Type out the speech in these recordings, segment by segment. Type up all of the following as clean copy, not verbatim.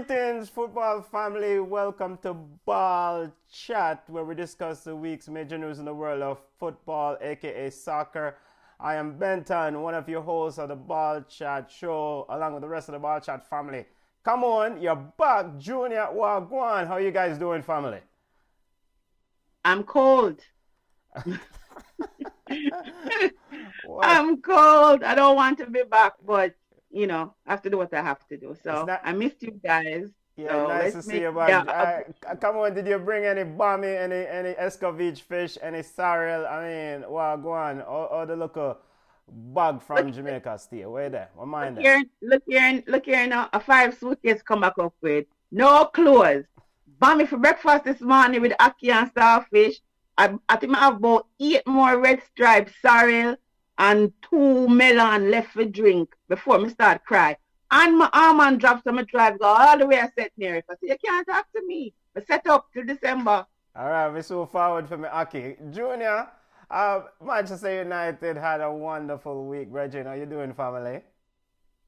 Greetings, football family. Welcome to Ball Chat, where we discuss the week's major news in the world of football, aka soccer. I am Benton, one of your hosts of the Ball Chat show, along with the rest of the Ball Chat family. Come on, you're back, Junior Wagwan. How you guys doing, family? I'm cold. What? I'm cold. I don't want to be back, but I have to do what I have to do. It's So not. I missed you guys. Yeah, So nice let's to see make you yeah, back. Come on, did you bring any bami, any escovitch fish, any sorrel? I mean, Wagwan, or the local bag look from Jamaica stay? Where there? What look mind there? here, look here now. A 5 suitcase come back up with no clothes. Bought me for breakfast this morning with ackee and starfish. I think I have about 8 more red stripes sorrel and 2 melon left for drink before me start cry. And my almond drops on my drive go all the way I set near it. I say, you can't talk to me. I set up till December. All right, we so forward for me, Aki. Junior, Manchester United had a wonderful week. Reggie, how you doing, family?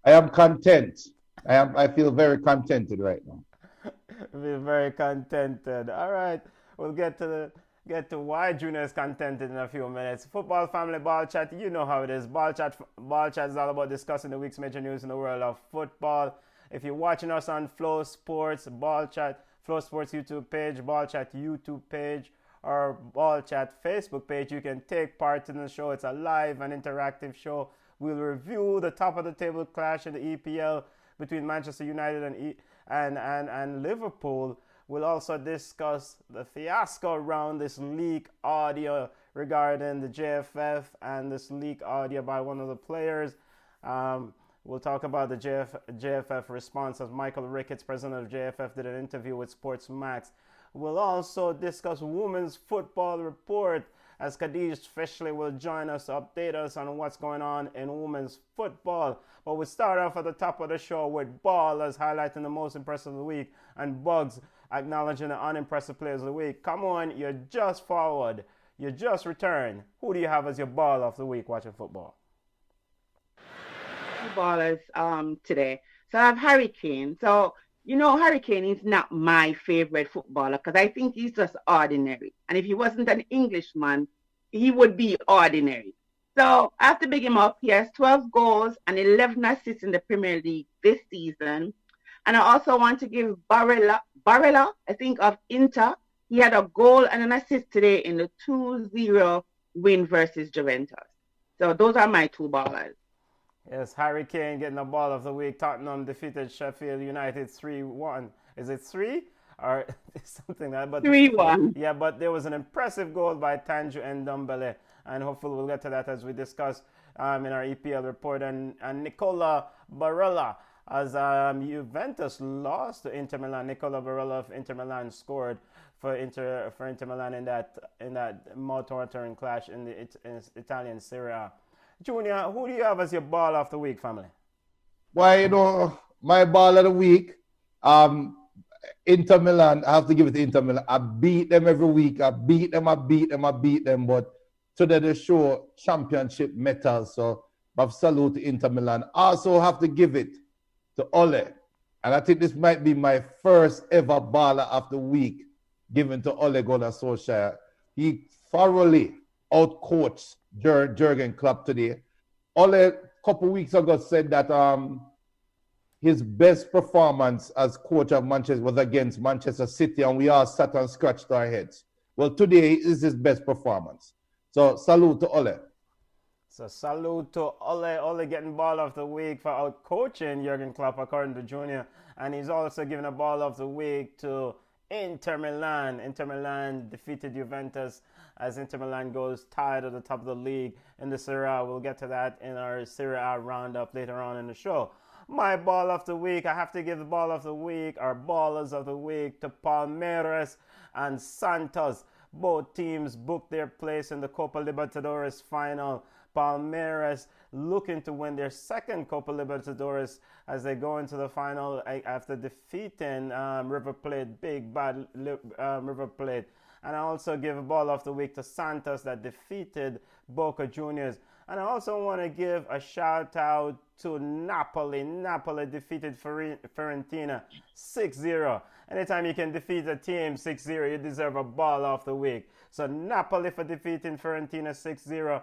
I am content. I feel very contented right now. We're very contented. All right, we'll get to why Junior is contented in a few minutes. Football family ball chat, you know how it is. Ball chat is all about discussing the week's major news in the world of football. If you're watching us on Flow Sports, Ball Chat, Flow Sports YouTube page, Ball Chat YouTube page, or Ball Chat Facebook page, you can take part in the show. It's a live and interactive show. We'll review the top of the table clash in the EPL between Manchester United and Liverpool. We'll also discuss the fiasco around this leak audio regarding the JFF and this leak audio by one of the players. We'll talk about the JFF response as Michael Ricketts, president of JFF, did an interview with Sports Max. We'll also discuss Women's Football Report as Khadij Fishley will join us to update us on what's going on in women's football. But we start off at the top of the show with Ballers highlighting the most impressive of the week and Bugs acknowledging the unimpressive players of the week. Come on, you're just forward. You just returned. Who do you have as your ball of the week watching football? Footballers today. So I have Harry Kane. So Harry Kane is not my favorite footballer because I think he's just ordinary. And if he wasn't an Englishman, he would be ordinary. So I have to big him up. He has 12 goals and 11 assists in the Premier League this season. And I also want to give Barella, I think of Inter. He had a goal and an assist today in the 2-0 win versus Juventus. So those are my two ballers. Yes, Harry Kane getting the ball of the week. Tottenham defeated Sheffield United 3-1. Is it 3? Or something like that? But 3-1. yeah, but there was an impressive goal by Tanju Ndombele. And hopefully we'll get to that as we discuss in our EPL report. And Nicola Barella, as Juventus lost to Inter Milan. Nicola Barella of Inter Milan scored for Inter Milan in that mouth-watering clash in the Italian Serie A. Junior, who do you have as your ball of the week, family? Why, my ball of the week, Inter Milan, I have to give it to Inter Milan. I beat them every week. I beat them. But today they show championship mettle. So I salute to Inter Milan. I also have to give it to Ole. And I think this might be my first ever baller of the week given to Ole Gunnar Solskjaer. He thoroughly outcoached Jurgen Klopp today. Ole, a couple weeks ago, said that his best performance as coach of Manchester was against Manchester City, and we all sat and scratched our heads. Well, today is his best performance. So, salute to Ole. So, salute to Ole. Ole getting ball of the week for out coaching Jurgen Klopp, according to Junior. And he's also giving a ball of the week to Inter Milan. Inter Milan defeated Juventus as Inter Milan goes tied at the top of the league in the Serie A. We'll get to that in our Serie A roundup later on in the show. My ball of the week, I have to give the ball of the week, our ballers of the week, to Palmeiras and Santos. Both teams booked their place in the Copa Libertadores final. Palmeiras looking to win their second Copa Libertadores as they go into the final after defeating River Plate, big bad River Plate. And I also give a ball of the week to Santos that defeated Boca Juniors. And I also want to give a shout out to Napoli. Napoli defeated Fiorentina 6-0. Anytime you can defeat a team 6-0, you deserve a ball of the week. So Napoli for defeating Fiorentina 6-0.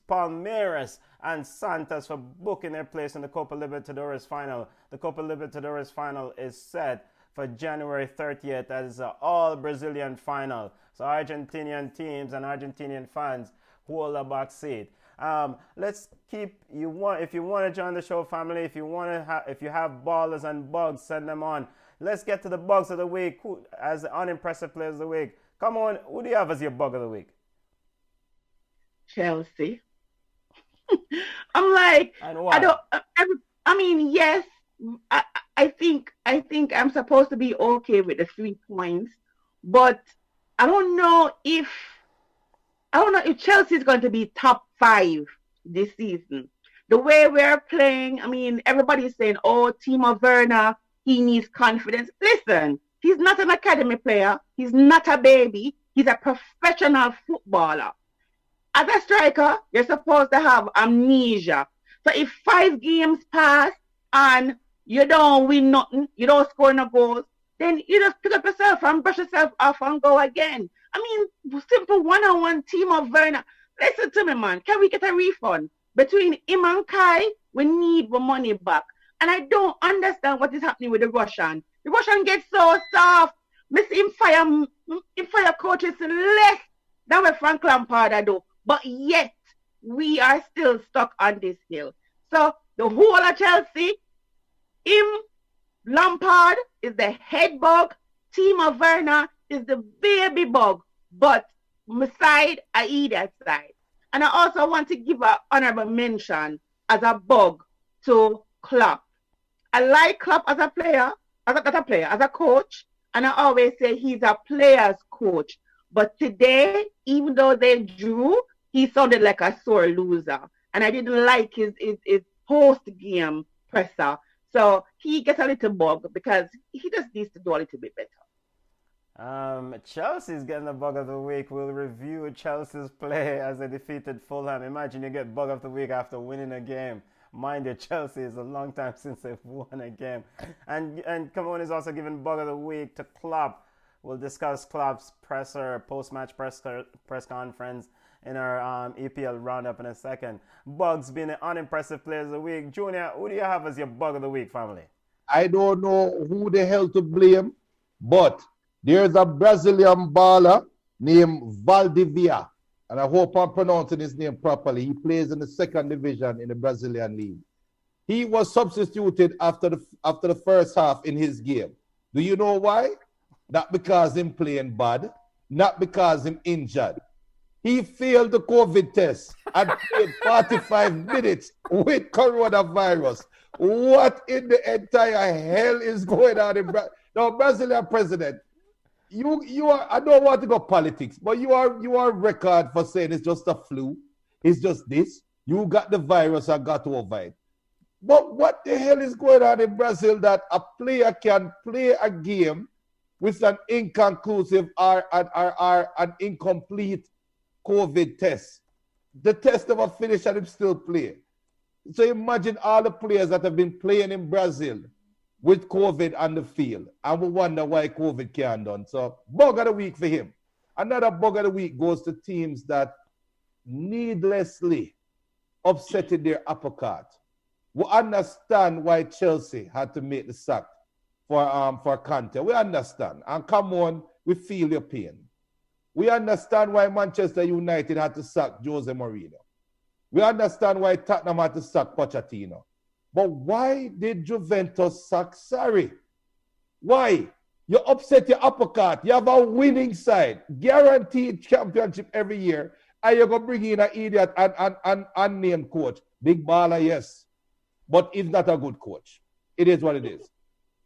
Palmeiras and Santos for booking their place in the Copa Libertadores final. The Copa Libertadores final is set for January 30th as an all-Brazilian final. So Argentinian teams and Argentinian fans hold a back seat. Let's keep if you want to join the show, family. If you have ballers and bugs, send them on. Let's get to the bugs of the week. Who as the unimpressive players of the week? Come on, who do you have as your bug of the week? Chelsea. I'm like, I mean, yes, I think I'm supposed to be okay with the 3 points, but I don't know if Chelsea is going to be top 5 this season. The way we're playing, I mean, everybody's saying, oh, Timo Werner, he needs confidence. Listen, he's not an academy player. He's not a baby. He's a professional footballer. As a striker, you're supposed to have amnesia. So if 5 games pass and you don't win nothing, you don't score no goals, then you just pick up yourself and brush yourself off and go again. I mean, simple one-on-one team of Werner. Listen to me, man. Can we get a refund? Between him and Kai, we need the money back. And I don't understand what is happening with the Russian. The Russian gets so soft. Miss him fire coaches less than what Frank Lampard do. But yet, we are still stuck on this hill. So, the whole of Chelsea, Lampard is the head bug, Timo Werner is the baby bug, but my side, I eat that side. And I also want to give an honorable mention as a bug to Klopp. I like Klopp as a player, as a coach, and I always say he's a player's coach. But today, even though they drew, he sounded like a sore loser. And I didn't like his post-game presser. So he gets a little bug because he just needs to do a little bit better. Chelsea's getting the bug of the week. We'll review Chelsea's play as they defeated Fulham. Imagine you get bug of the week after winning a game. Mind you, Chelsea is a long time since they've won a game. And Camone is also giving bug of the week to Klopp. We'll discuss Klopp's post-match press conference in our EPL roundup in a second. Bugs being the unimpressive players of the week. Junior, who do you have as your bug of the week, family? I don't know who the hell to blame, but there's a Brazilian baller named Valdivia, and I hope I'm pronouncing his name properly. He plays in the 2nd division in the Brazilian league. He was substituted after the first half in his game. Do you know why? Not because him playing bad, not because him injured. He failed the COVID test and played 45 minutes with coronavirus. What in the entire hell is going on in Brazil? Now, Brazilian president, you are, I don't want to go politics, but you are record for saying it's just a flu. It's just this. You got the virus and got over it. But what the hell is going on in Brazil that a player can play a game with an inconclusive or an incomplete COVID test? The test never finished and him still play. So imagine all the players that have been playing in Brazil with COVID on the field, and we wonder why COVID can't done. So bug of the week for him. Another bug of the week goes to teams that needlessly upsetted their apple cart. We understand why Chelsea had to make the sack for Contender. We understand. And come on, we feel your pain. We understand why Manchester United had to sack Jose Mourinho. We understand why Tottenham had to sack Pochettino. But why did Juventus sack Sarri? Why? You upset your apple cart. You have a winning side, guaranteed championship every year, and you're going to bring in an idiot and unnamed coach. Big baller, yes. But he's not a good coach. It is what it is.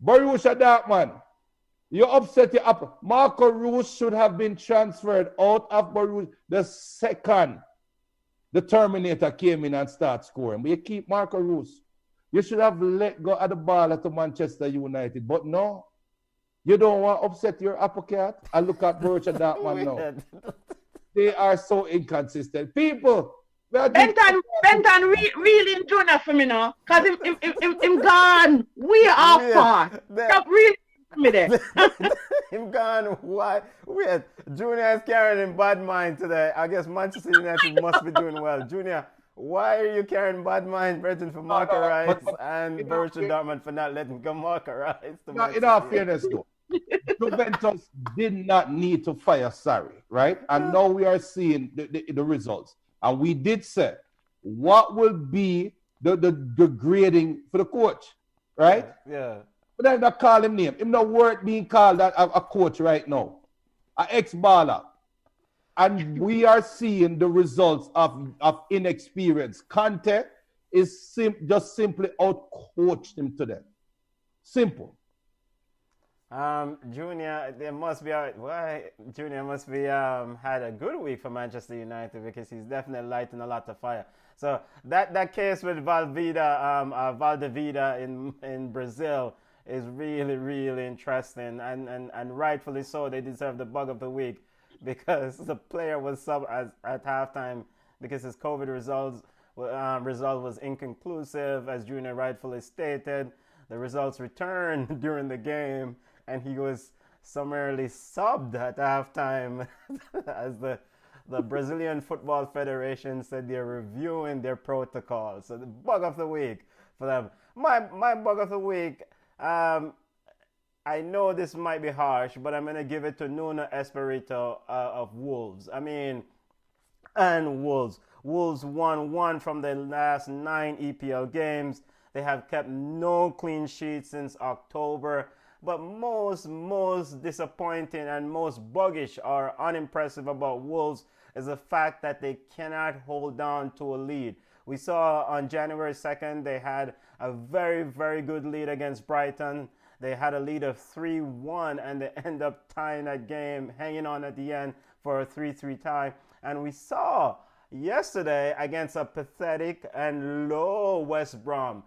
Borussia Dortmund, you upset your apple. Marco Reus should have been transferred out of Borussia the second the Terminator came in and started scoring. But you keep Marco Reus. You should have let go of the ball to Manchester United. But no, You don't want to upset your apple cart? I look at Birch and that man now. They are so inconsistent. People. Benton really in Jonah for me now. Because him gone. We are far. Stop really me there. Him gone. Why? Wait. Junior is carrying bad mind today. I guess Manchester United must be doing well. Junior, why are you carrying bad mind, Brenton, for Marco Rice and Borussia Dortmund for not letting go Marco Rice? In all fairness, though, Juventus did not need to fire Sarri, right? And now we are seeing the results. And we did say, what will be the grading for the coach, right? Yeah. But then not call him name. Him not worth being called a coach right now. An ex-baller. And we are seeing the results of inexperience. Conte is just simply out-coached him today. Simple. Junior, Junior must be had a good week for Manchester United because he's definitely lighting a lot of fire. So that case with Valdivia in Brazil is really, really interesting, and rightfully so. They deserve the bug of the week because the player was sub at halftime because his COVID result was inconclusive, as Junior rightfully stated. The results returned during the game, and he was summarily subbed at halftime as the Brazilian Football Federation said they're reviewing their protocol. So the bug of the week for them. My bug of the week, I know this might be harsh, but I'm going to give it to Nuno Espirito of Wolves. Wolves. Wolves won 1 from the last 9 EPL games. They have kept no clean sheets since October. But most disappointing and most buggish or unimpressive about Wolves is the fact that they cannot hold on to a lead. We saw on January 2nd they had a very, very good lead against Brighton. They had a lead of 3-1 and they end up tying that game, hanging on at the end for a 3-3 tie. And we saw yesterday against a pathetic and low West Brom,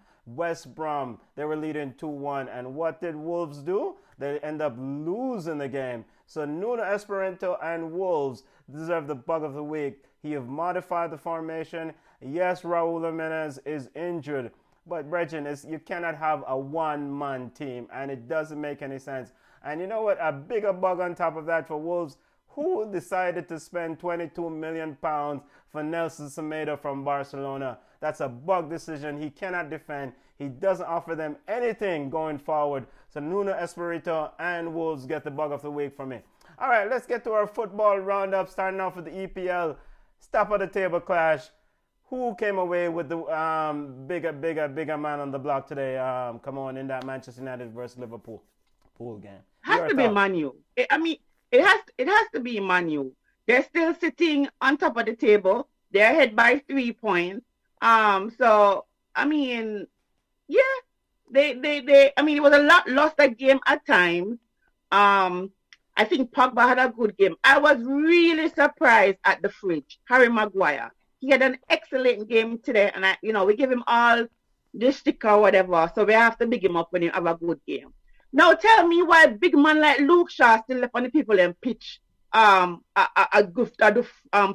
they were leading 2-1. And what did Wolves do? They end up losing the game. So Nuno Espirito and Wolves deserve the bug of the week. He have modified the formation. Yes, Raul Jimenez is injured. But, Brethren, you cannot have a one-man team. And it doesn't make any sense. And you know what? A bigger bug on top of that for Wolves. Who decided to spend £22 million for Nelson Semedo from Barcelona? That's a bug decision. He cannot defend. He doesn't offer them anything going forward. So Nuno Espirito and Wolves get the bug of the week for me. All right, let's get to our football roundup, starting off with the EPL. Top of the table clash. Who came away with the bigger man on the block today? Come on, in that Manchester United versus Liverpool pool game. Has to be Man U. It has to be Man U. They're still sitting on top of the table. They're ahead by 3 points. So I mean, yeah, it was a lot lost that game at times. I think Pogba had a good game. I was really surprised at the fridge, Harry Maguire. He had an excellent game today, and we give him all the stick or whatever. So we have to big him up when he have a good game. Now tell me why big man like Luke Shaw still left on the people and pitch a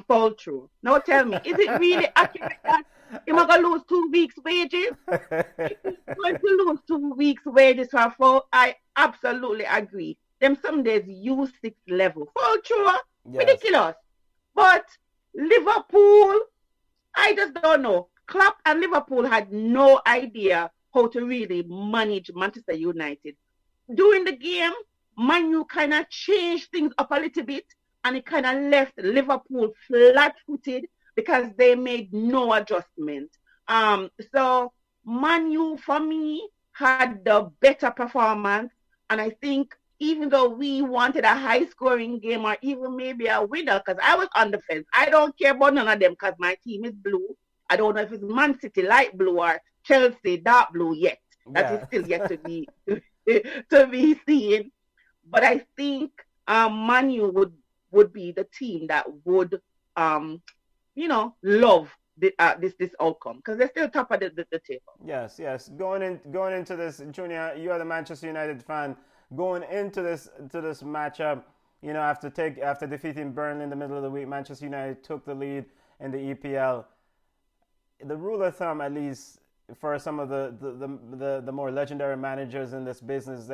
fall through. Now tell me, is it really accurate that he's going to lose 2 weeks' wages? He's going to lose 2 weeks' wages for a fall. I absolutely agree. Them some days U6 level. Fall through, yes. Ridiculous. But Liverpool, I just don't know. Klopp and Liverpool had no idea how to really manage Manchester United. During the game, Man U kind of changed things up a little bit, and it kind of left Liverpool flat-footed because they made no adjustment. So Man U, for me, had the better performance, and I think even though we wanted a high-scoring game or even maybe a winner, because I was on the fence. I don't care about none of them because my team is blue. I don't know if it's Man City light blue or Chelsea dark blue yet. That is still yet to be to be seen. But I think Man U would be the team that would love this outcome because they're still top of the table. Yes. Going into this, Junior, you are the Manchester United fan. going into this matchup, after defeating Burnley in the middle of the week, Manchester United took the lead in the EPL. The rule of thumb, at least for some of the more legendary managers in this business,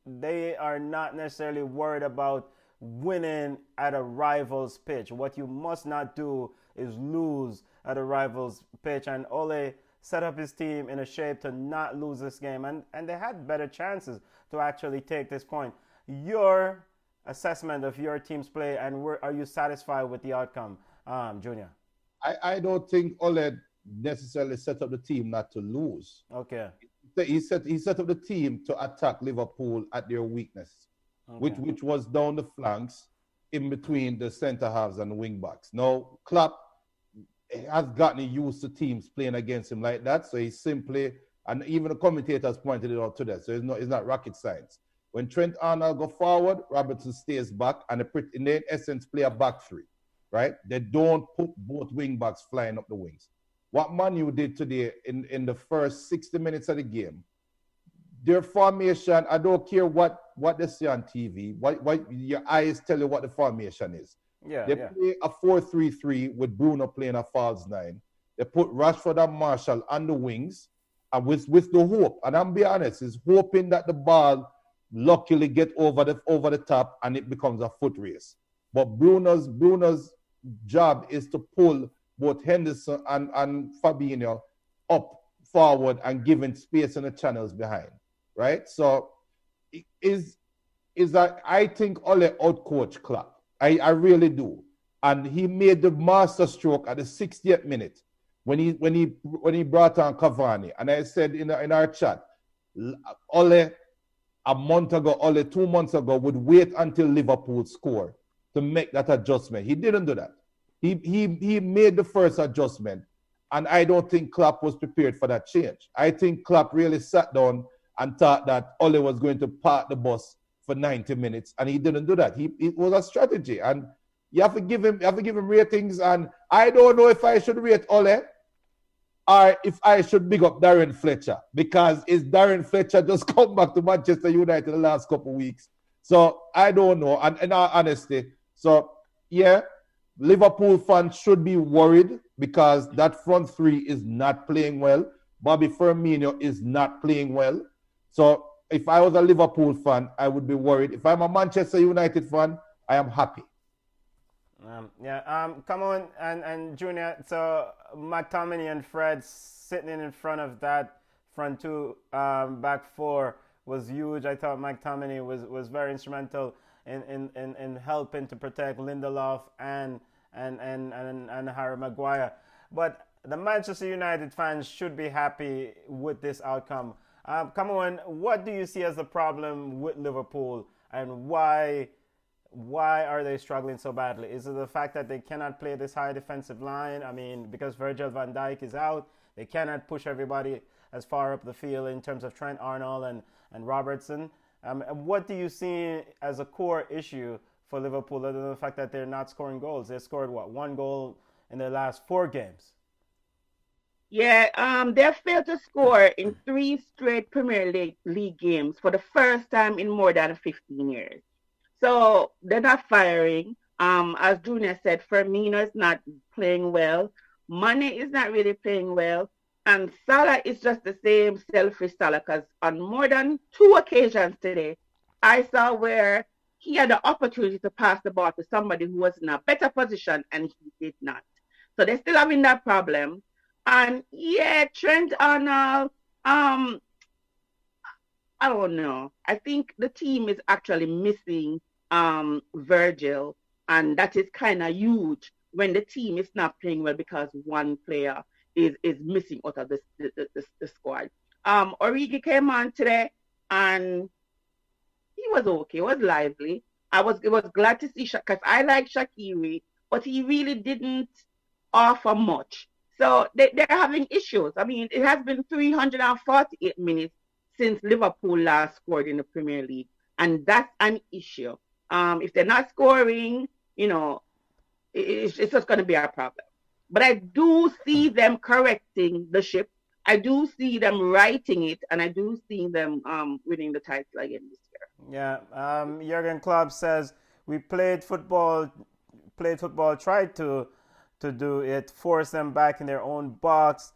they are not necessarily worried about winning at a rival's pitch. What you must not do is lose at a rival's pitch, and Ole set up his team in a shape to not lose this game, and they had better chances to actually take this point. Your assessment of your team's play, and are you satisfied with the outcome, Junior? I don't think Ole necessarily set up the team not to lose. Okay. He set up the team to attack Liverpool at their weakness, okay, which was down the flanks in between the centre halves and the wing backs. Now, Klopp has gotten used to teams playing against him like that, so he simply, and even the commentators pointed it out to that, so it's not rocket science. When Trent Arnold go forward, Robertson stays back, and they in essence play a back three, right? They don't put both wing backs flying up the wings. What Man U did today in the first 60 minutes of the game, their formation, I don't care what they see on TV, what your eyes tell you what the formation is. They play a 4-3-3 with Bruno playing a false nine. They put Rashford and Marshall on the wings, and with the hope, and I'm being honest, is hoping that the ball luckily get over the top and it becomes a foot race. But Bruno's job is to pull both Henderson and Fabinho up forward and giving space in the channels behind, right? So is that I think Ole outcoached Klopp. I really do. And he made the master stroke at the 60th minute when he brought on Cavani. And I said in our chat, Ole a month ago, Ole 2 months ago, would wait until Liverpool score to make that adjustment. He didn't do that. He made the first adjustment, and I don't think Klopp was prepared for that change. I think Klopp really sat down and thought that Ole was going to park the bus for 90 minutes, and he didn't do that. It was a strategy, and you have to give him ratings. And I don't know if I should rate Ole or if I should big up Darren Fletcher, because is Darren Fletcher just come back to Manchester United the last couple of weeks? So I don't know, and in all honesty, so yeah, Liverpool fans should be worried because that front three is not playing well. Bobby Firmino is not playing well. So if I was a Liverpool fan, I would be worried. If I'm a Manchester United fan, I am happy. Come on, and Junior, so McTominay and Fred sitting in front of that front two, back four was huge. I thought McTominay was very instrumental in helping to protect Lindelof and Harry Maguire. But the Manchester United fans should be happy with this outcome. Come on, what do you see as the problem with Liverpool, and why are they struggling so badly? Is it the fact that they cannot play this high defensive line? I mean, because Virgil van Dijk is out, they cannot push everybody as far up the field in terms of Trent Arnold and Robertson. What do you see as a core issue for Liverpool, other than the fact that they're not scoring goals? They scored, one goal in their last 4 games? Yeah, they failed to score in 3 straight Premier League games for the first time in more than 15 years. So they're not firing. As Junior said, Firmino is not playing well. Mane is not really playing well. And Salah is just the same selfish Salah, because on more than 2 occasions today, I saw where he had the opportunity to pass the ball to somebody who was in a better position, and he did not. So they're still having that problem. And yeah, Trent Arnold, I don't know. I think the team is actually missing Virgil, and that is kind of huge when the team is not playing well because one player is missing out of the squad. Origi came on today, and he was okay. He was lively. It was glad to see, because I like Shaqiri, but he really didn't offer much. So they're having issues. I mean, it has been 348 minutes since Liverpool last scored in the Premier League, and that's an issue. If they're not scoring, it's just going to be a problem. But I do see them correcting the ship. I do see them righting it, and I do see them winning the title again this year. Yeah. Jurgen Klopp says we played football, tried to do it, force them back in their own box.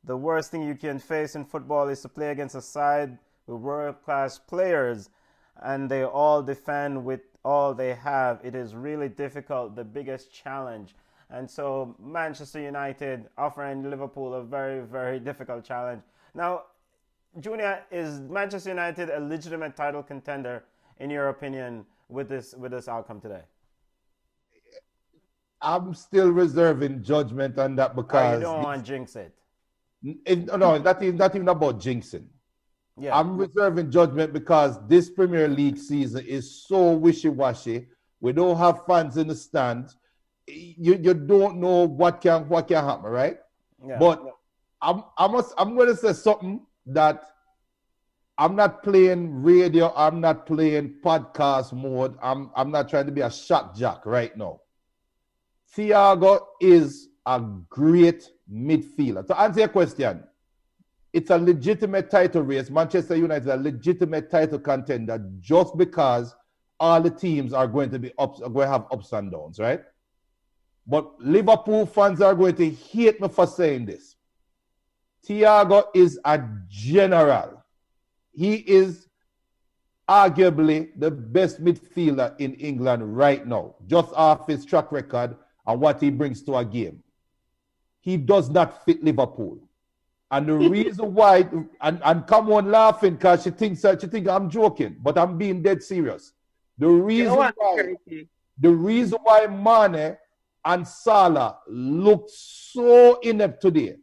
The worst thing you can face in football is to play against a side with world-class players and they all defend with all they have. It is really difficult, the biggest challenge. And so Manchester United offering Liverpool a very, very difficult challenge. Now, Junior, is Manchester United a legitimate title contender in your opinion with this outcome today? I'm still reserving judgment on that You because don't want to jinx it. no, not even about jinxing. Yeah. I'm reserving judgment because this Premier League season is so wishy-washy. We don't have fans in the stands. You don't know what can happen, right? Yeah. But I'm going to say something that I'm not playing radio. I'm not playing podcast mode. I'm not trying to be a shock jock right now. Thiago is a great midfielder. To answer your question, it's a legitimate title race. Manchester United is a legitimate title contender just because all the teams are going to have ups and downs, right? But Liverpool fans are going to hate me for saying this. Thiago is a general. He is arguably the best midfielder in England right now, just off his track record and what he brings to a game. He does not fit Liverpool. And the reason why, and come on laughing because she thinks I'm joking, but I'm being dead serious. The reason why Mane and Salah look so inept today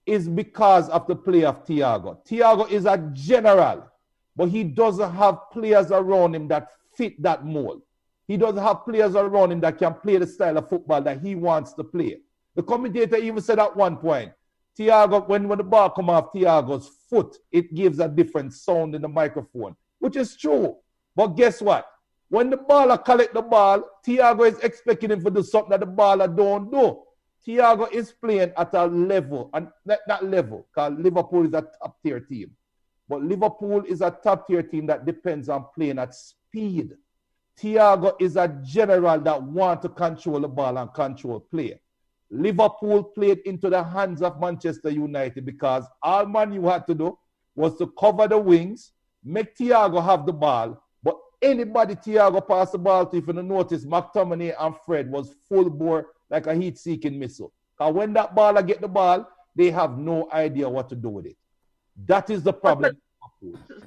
is because of the play of Thiago. Thiago is a general, but he doesn't have players around him that fit that mold. He doesn't have players around him that can play the style of football that he wants to play. The commentator even said at one point, Thiago, when the ball comes off Thiago's foot, it gives a different sound in the microphone, which is true. But guess what? When the baller collect the ball, Thiago is expecting him to do something that the baller don't do. Thiago is playing at a level, and that level, because Liverpool is a top-tier team. But Liverpool is a top-tier team that depends on playing at speed. Thiago is a general that wants to control the ball and control play. Liverpool played into the hands of Manchester United because all Man U had to do was to cover the wings, make Thiago have the ball, but anybody Thiago passed the ball to, if you notice, McTominay and Fred was full bore like a heat-seeking missile. Because when that baller get the ball, they have no idea what to do with it. That is the problem.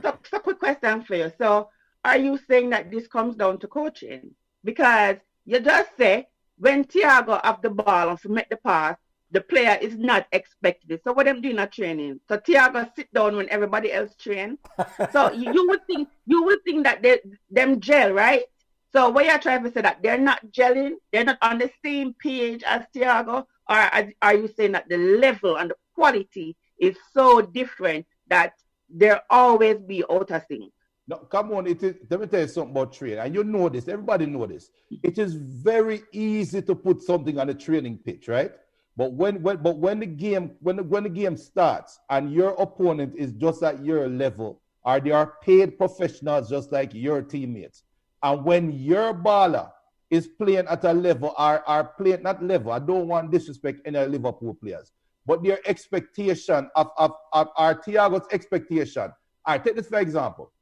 So quick question for you. So are you saying that this comes down to coaching? Because you just say, when Thiago have the ball and to make the pass, the player is not expected it. So what them doing at training? So Thiago sit down when everybody else train. So you would think that them gel, right? So what you're trying to say that they're not gelling, they're not on the same page as Thiago, or are you saying that the level and the quality is so different that they'll always be out of sync? No, come on. Let me tell you something about training. And you know this. Everybody know this. It is very easy to put something on the training pitch, right? But when the game starts and your opponent is just at your level, or they are paid professionals just like your teammates, and when your baller is playing at a level, are playing not level, I don't want to disrespect any Liverpool players, but their expectation of our Thiago's expectation. All right, take this for example.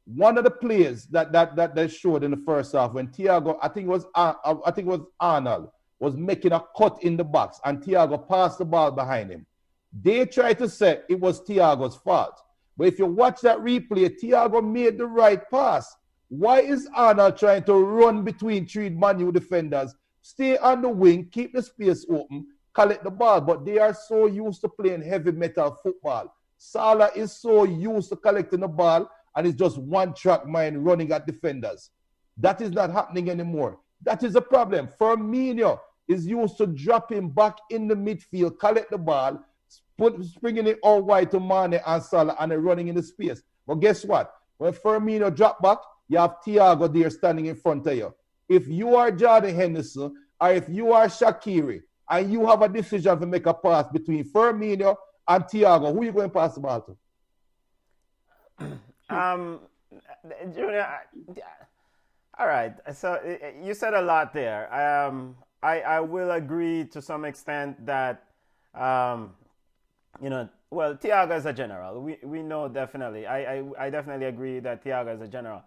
One of the players that they showed in the first half when Thiago, I think it was Arnold, was making a cut in the box and Thiago passed the ball behind him. They tried to say it was Thiago's fault. But if you watch that replay, Thiago made the right pass. Why is Arnold trying to run between three Man U defenders, stay on the wing, keep the space open, collect the ball? But they are so used to playing heavy metal football. Salah is so used to collecting the ball and it's just one track mind running at defenders. That is not happening anymore. That is a problem. Firmino is used to dropping back in the midfield, collect the ball, springing it all wide to Mane and Salah, and then running in the space. But guess what? When Firmino drop back, you have Thiago there standing in front of you. If you are Jordan Henderson, or if you are Shaqiri, and you have a decision to make a pass between Firmino and Thiago, who are you going to pass the ball to? Junior, all right. So you said a lot there. I will agree to some extent that, well, Thiago is a general. We know definitely. I definitely agree that Thiago is a general.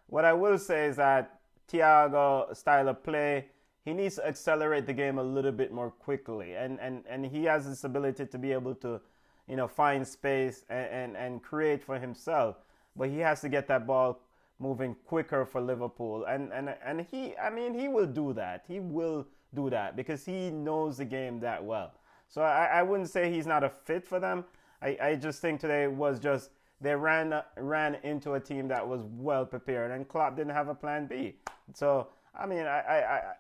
What I will say is that Thiago style of play, he needs to accelerate the game a little bit more quickly, and he has this ability to be able to, find space and create for himself. But he has to get that ball moving quicker for Liverpool, and he will do that. He will do that because he knows the game that well. So I wouldn't say he's not a fit for them. I just think today was just they ran into a team that was well prepared, and Klopp didn't have a plan B. So I mean,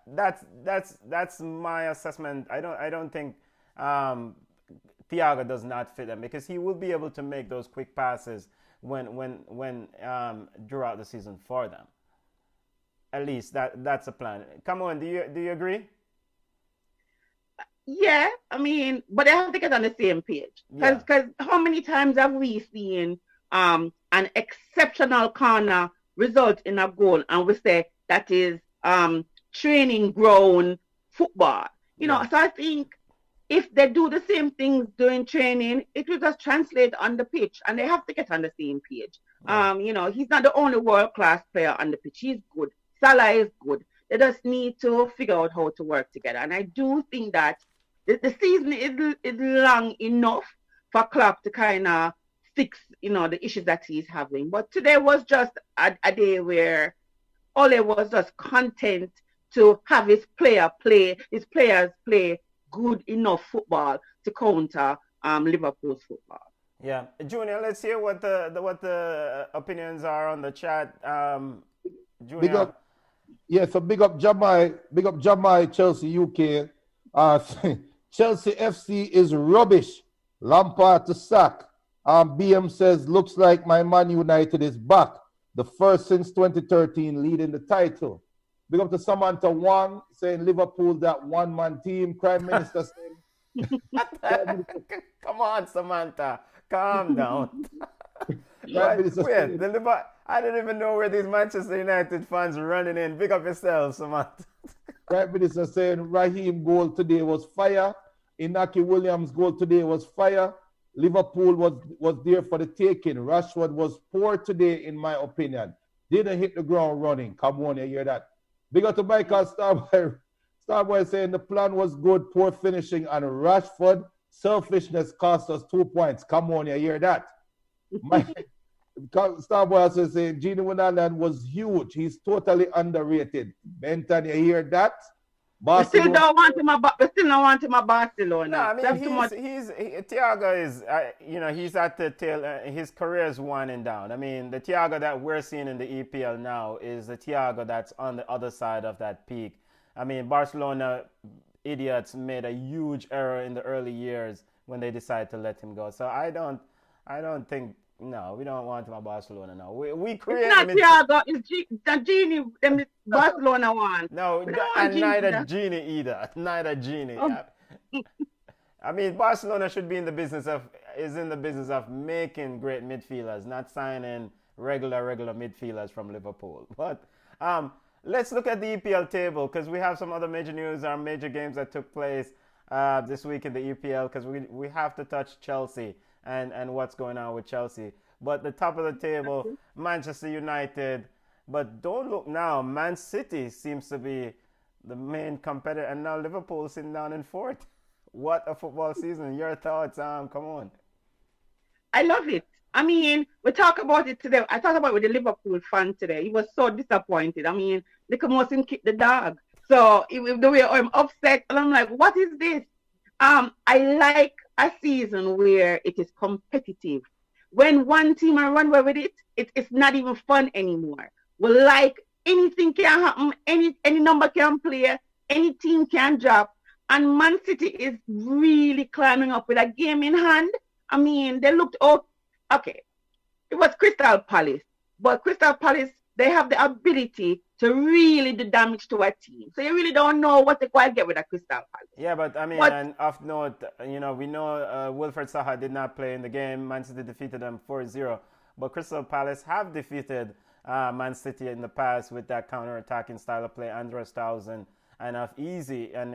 that's my assessment. I don't think Thiago does not fit them because he will be able to make those quick passes when throughout the season for them. At least that's a plan. Come on, do you agree? Yeah, I mean, but they have to get on the same page. Because how many times have we seen an exceptional corner result in a goal, and we say that is training ground football? So I think if they do the same things during training, it will just translate on the pitch, and they have to get on the same page. Yeah. He's not the only world-class player on the pitch. He's good. Salah is good. They just need to figure out how to work together. And I do think that the season is long enough for Klopp to kind of fix, the issues that he's having. But today was just a day where Ole was just content to have his players play good enough football to counter Liverpool's football. Yeah, Junior, let's hear what the opinions are on the chat. Junior. Big up Jamai, Chelsea UK. Chelsea FC is rubbish. Lampard to sack. BM says, looks like my Man United is back. The first since 2013 leading the title. Big up to Samantha Wang saying Liverpool, that one-man team. Prime Minister saying... Come on, Samantha. Calm down. I didn't even know where these Manchester United fans are running in. Big up yourself, Samantha. Prime Minister saying Raheem goal today was fire. Inaki Williams goal today was fire. Liverpool was there for the taking. Rashford was poor today, in my opinion. Didn't hit the ground running. Come on, you hear that? Big up to Michael Starboy saying the plan was good, poor finishing, and Rashford selfishness cost us 2 points. Come on, you hear that? Starboy also saying Gini Wijnaldum was huge. He's totally underrated. Benton, you hear that? We still don't want him at Barcelona. No, I mean, Thiago is, he's at the tail. His career is winding down. I mean, the Thiago that we're seeing in the EPL now is the Thiago that's on the other side of that peak. I mean, Barcelona idiots made a huge error in the early years when they decided to let him go. So I don't think. No, we don't want him at Barcelona now. We create. It's not Thiago. It's Gini. Them Barcelona one. No, and neither Gini either. Neither Gini. Oh. I mean, Barcelona should be in the business of making great midfielders, not signing regular midfielders from Liverpool. But let's look at the EPL table because we have some other major news, our major games that took place this week in the EPL because we have to touch Chelsea. And what's going on with Chelsea. But the top of the table, Manchester United. But don't look now, Man City seems to be the main competitor. And now Liverpool sitting down in fourth. What a football season. Your thoughts, come on. I love it. I mean, we talk about it today. I talked about it with the Liverpool fan today. He was so disappointed. I mean, look at him kick the dog. So the way I'm upset. And I'm like, what is this? I like a season where it is competitive. When one team run away with it, it's not even fun anymore. Well, like anything can happen, any number can play, any team can drop, and Man City is really climbing up with a game in hand. I mean, they looked okay. It was Crystal Palace, but Crystal Palace, they have the ability to really do damage to a team. So you really don't know what they quite get with a Crystal Palace. Yeah, but I mean, and off note, we know Wilfred Zaha did not play in the game. Man City defeated them 4-0. but Crystal Palace have defeated Man City in the past with that counter-attacking style of play, Andros Townsend, and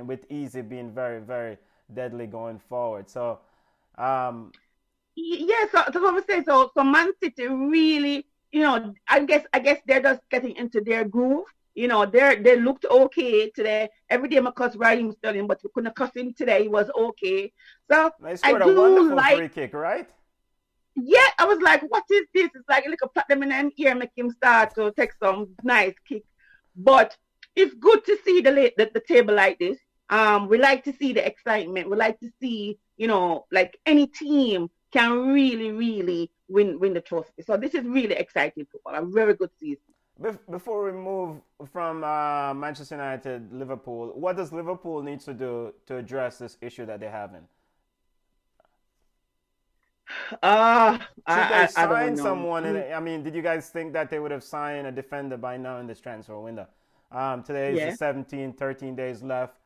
with Easy being very, very deadly going forward. So, yeah, so what we say, so Man City really, I guess they're just getting into their groove. They looked okay today. Every day I cuss Raheem Sterling, but we couldn't cuss him today. He was okay. So they I scored a do wonderful like, free kick, right? yeah, I was like, what is this? It's like a little pat them in an ear, make him start to take some nice kick. But it's good to see the table like this. We like to see the excitement. We like to see, like any team can really, really win the trophy. So this is really exciting football. A very good season. Before we move from Manchester United, Liverpool, what does Liverpool need to do to address this issue that they're having? Should they sign someone? I mean, did you guys think that they would have signed a defender by now in this transfer window? Today is the 17th, 13 days left.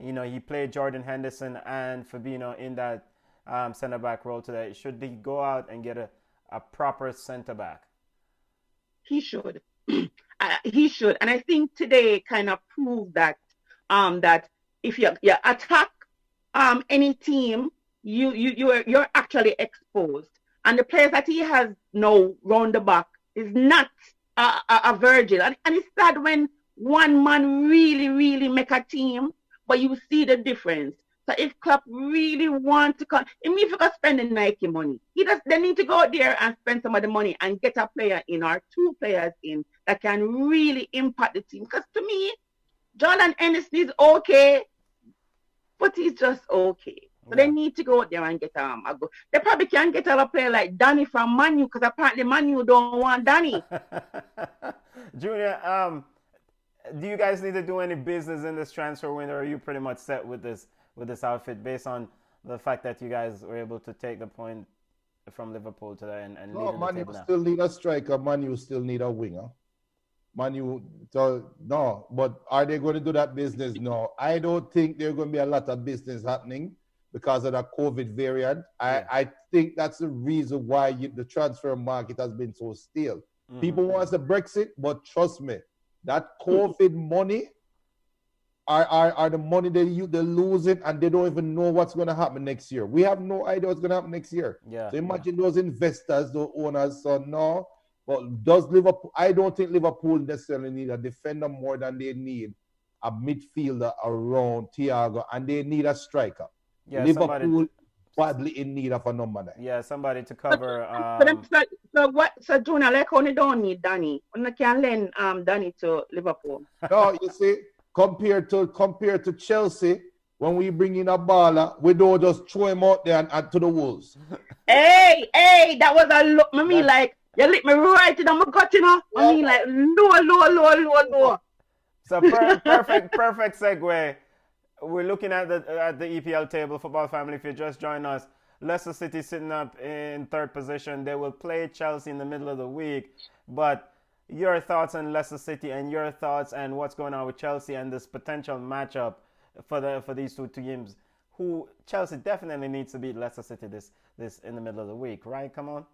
He played Jordan Henderson and Fabinho in that centre-back role today. Should he go out and get a proper centre-back? He should. He should. And I think today kind of proved that that if you attack any team, you're actually exposed. And the players that he has now round the back is not a Virgil. And it's sad when one man really, really make a team, but you see the difference. So if Klopp really want to come, even if you can spend the Nike money, they need to go out there and spend some of the money and get a player in or two players in that can really impact the team. Because to me, Jordan Henderson is okay, but he's just okay. So they need to go out there and get a go. They probably can get a player like Danny from Man U, because apparently Man U don't want Danny. Junior, do you guys need to do any business in this transfer window, or are you pretty much set with this outfit based on the fact that you guys were able to take the point from Liverpool today and lead in the table now? Still need a striker. Man U still need a winger. No, but are they going to do that business? No, I don't think there's going to be a lot of business happening because of the COVID variant. I think that's the reason why the transfer market has been so still. Mm-hmm. People want the Brexit, but trust me, that COVID money are the money they're losing, and they don't even know what's going to happen next year. We have no idea what's going to happen next year. Yeah. So imagine those investors, those owners. So no, but does Liverpool? I don't think Liverpool necessarily need a defender more than they need a midfielder around Thiago, and they need a striker. Yeah, Liverpool badly in need of a number there. Yeah, somebody to cover. So Jonah, like only don't need Danny. Only can lend Danny to Liverpool. No, you see, compared to Chelsea, when we bring in a baller, we don't just throw him out there and to the wolves. Hey, that was a look. I mean, like, you lick me right in my gut, I mean, like, low. So perfect segue. We're looking at the EPL table, football family. If you just joined us, Leicester City sitting up in third position. They will play Chelsea in the middle of the week. But your thoughts on Leicester City and your thoughts and what's going on with Chelsea and this potential matchup for these two teams, who Chelsea definitely needs to beat Leicester City this in the middle of the week, right? Come on.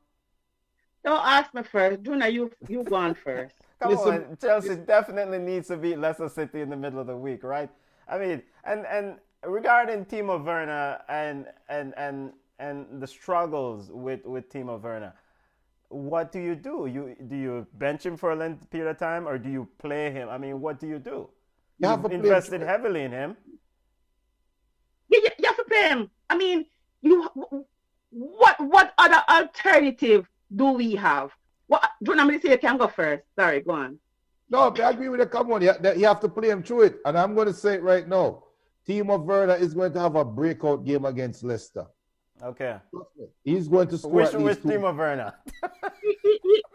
Don't ask me first. Juna, you go on first. Come on. Chelsea definitely needs to beat Leicester City in the middle of the week, right? I mean, and regarding Timo Werner and the struggles with Timo Werner, what do you do? Do you bench him for a lengthy period of time, or do you play him? I mean, what do you do? You've invested heavily in him. Yeah, you have to play him. I mean, what other alternative do we have? What? Don't let me say you can go first. Sorry, go on. No, I agree with you. Come on, you have to play him through it. And I'm going to say it right now. Timo Werner is going to have a breakout game against Leicester. Okay. He's going to score. Which Timo Werner?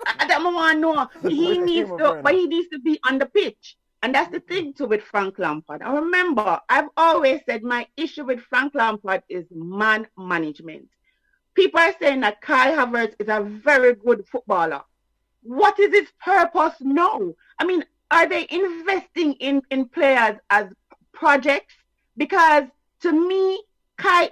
I don't want to know. He needs to be on the pitch. And that's the thing too with Frank Lampard. I remember, I've always said my issue with Frank Lampard is man management. People are saying that Kai Havertz is a very good footballer. What is his purpose now? I mean, are they investing in players as projects? Because to me,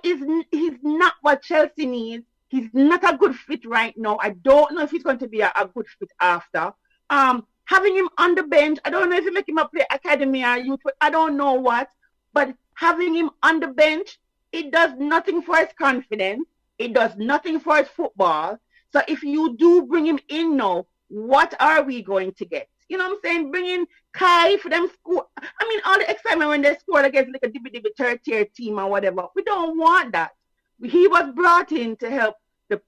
he's not what Chelsea needs. He's not a good fit right now. I don't know if he's going to be a good fit after. Having him on the bench, I don't know if you make him a play academy or youth, I don't know what. But having him on the bench, it does nothing for his confidence. It does nothing for his football. So if you do bring him in now, what are we going to get? You know what I'm saying? Bring in Kai for them score. I mean, all the excitement when they scored against like a DBDB third tier team or whatever. We don't want that. He was brought in to help the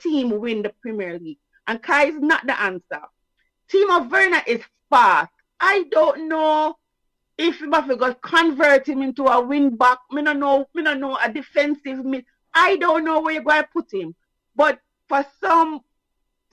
team win the Premier League. And Kai is not the answer. Timo Werner is fast. I don't know if Buffett got convert him into a wing back. Me no know a defensive mid. I don't know where you're going to put him. But for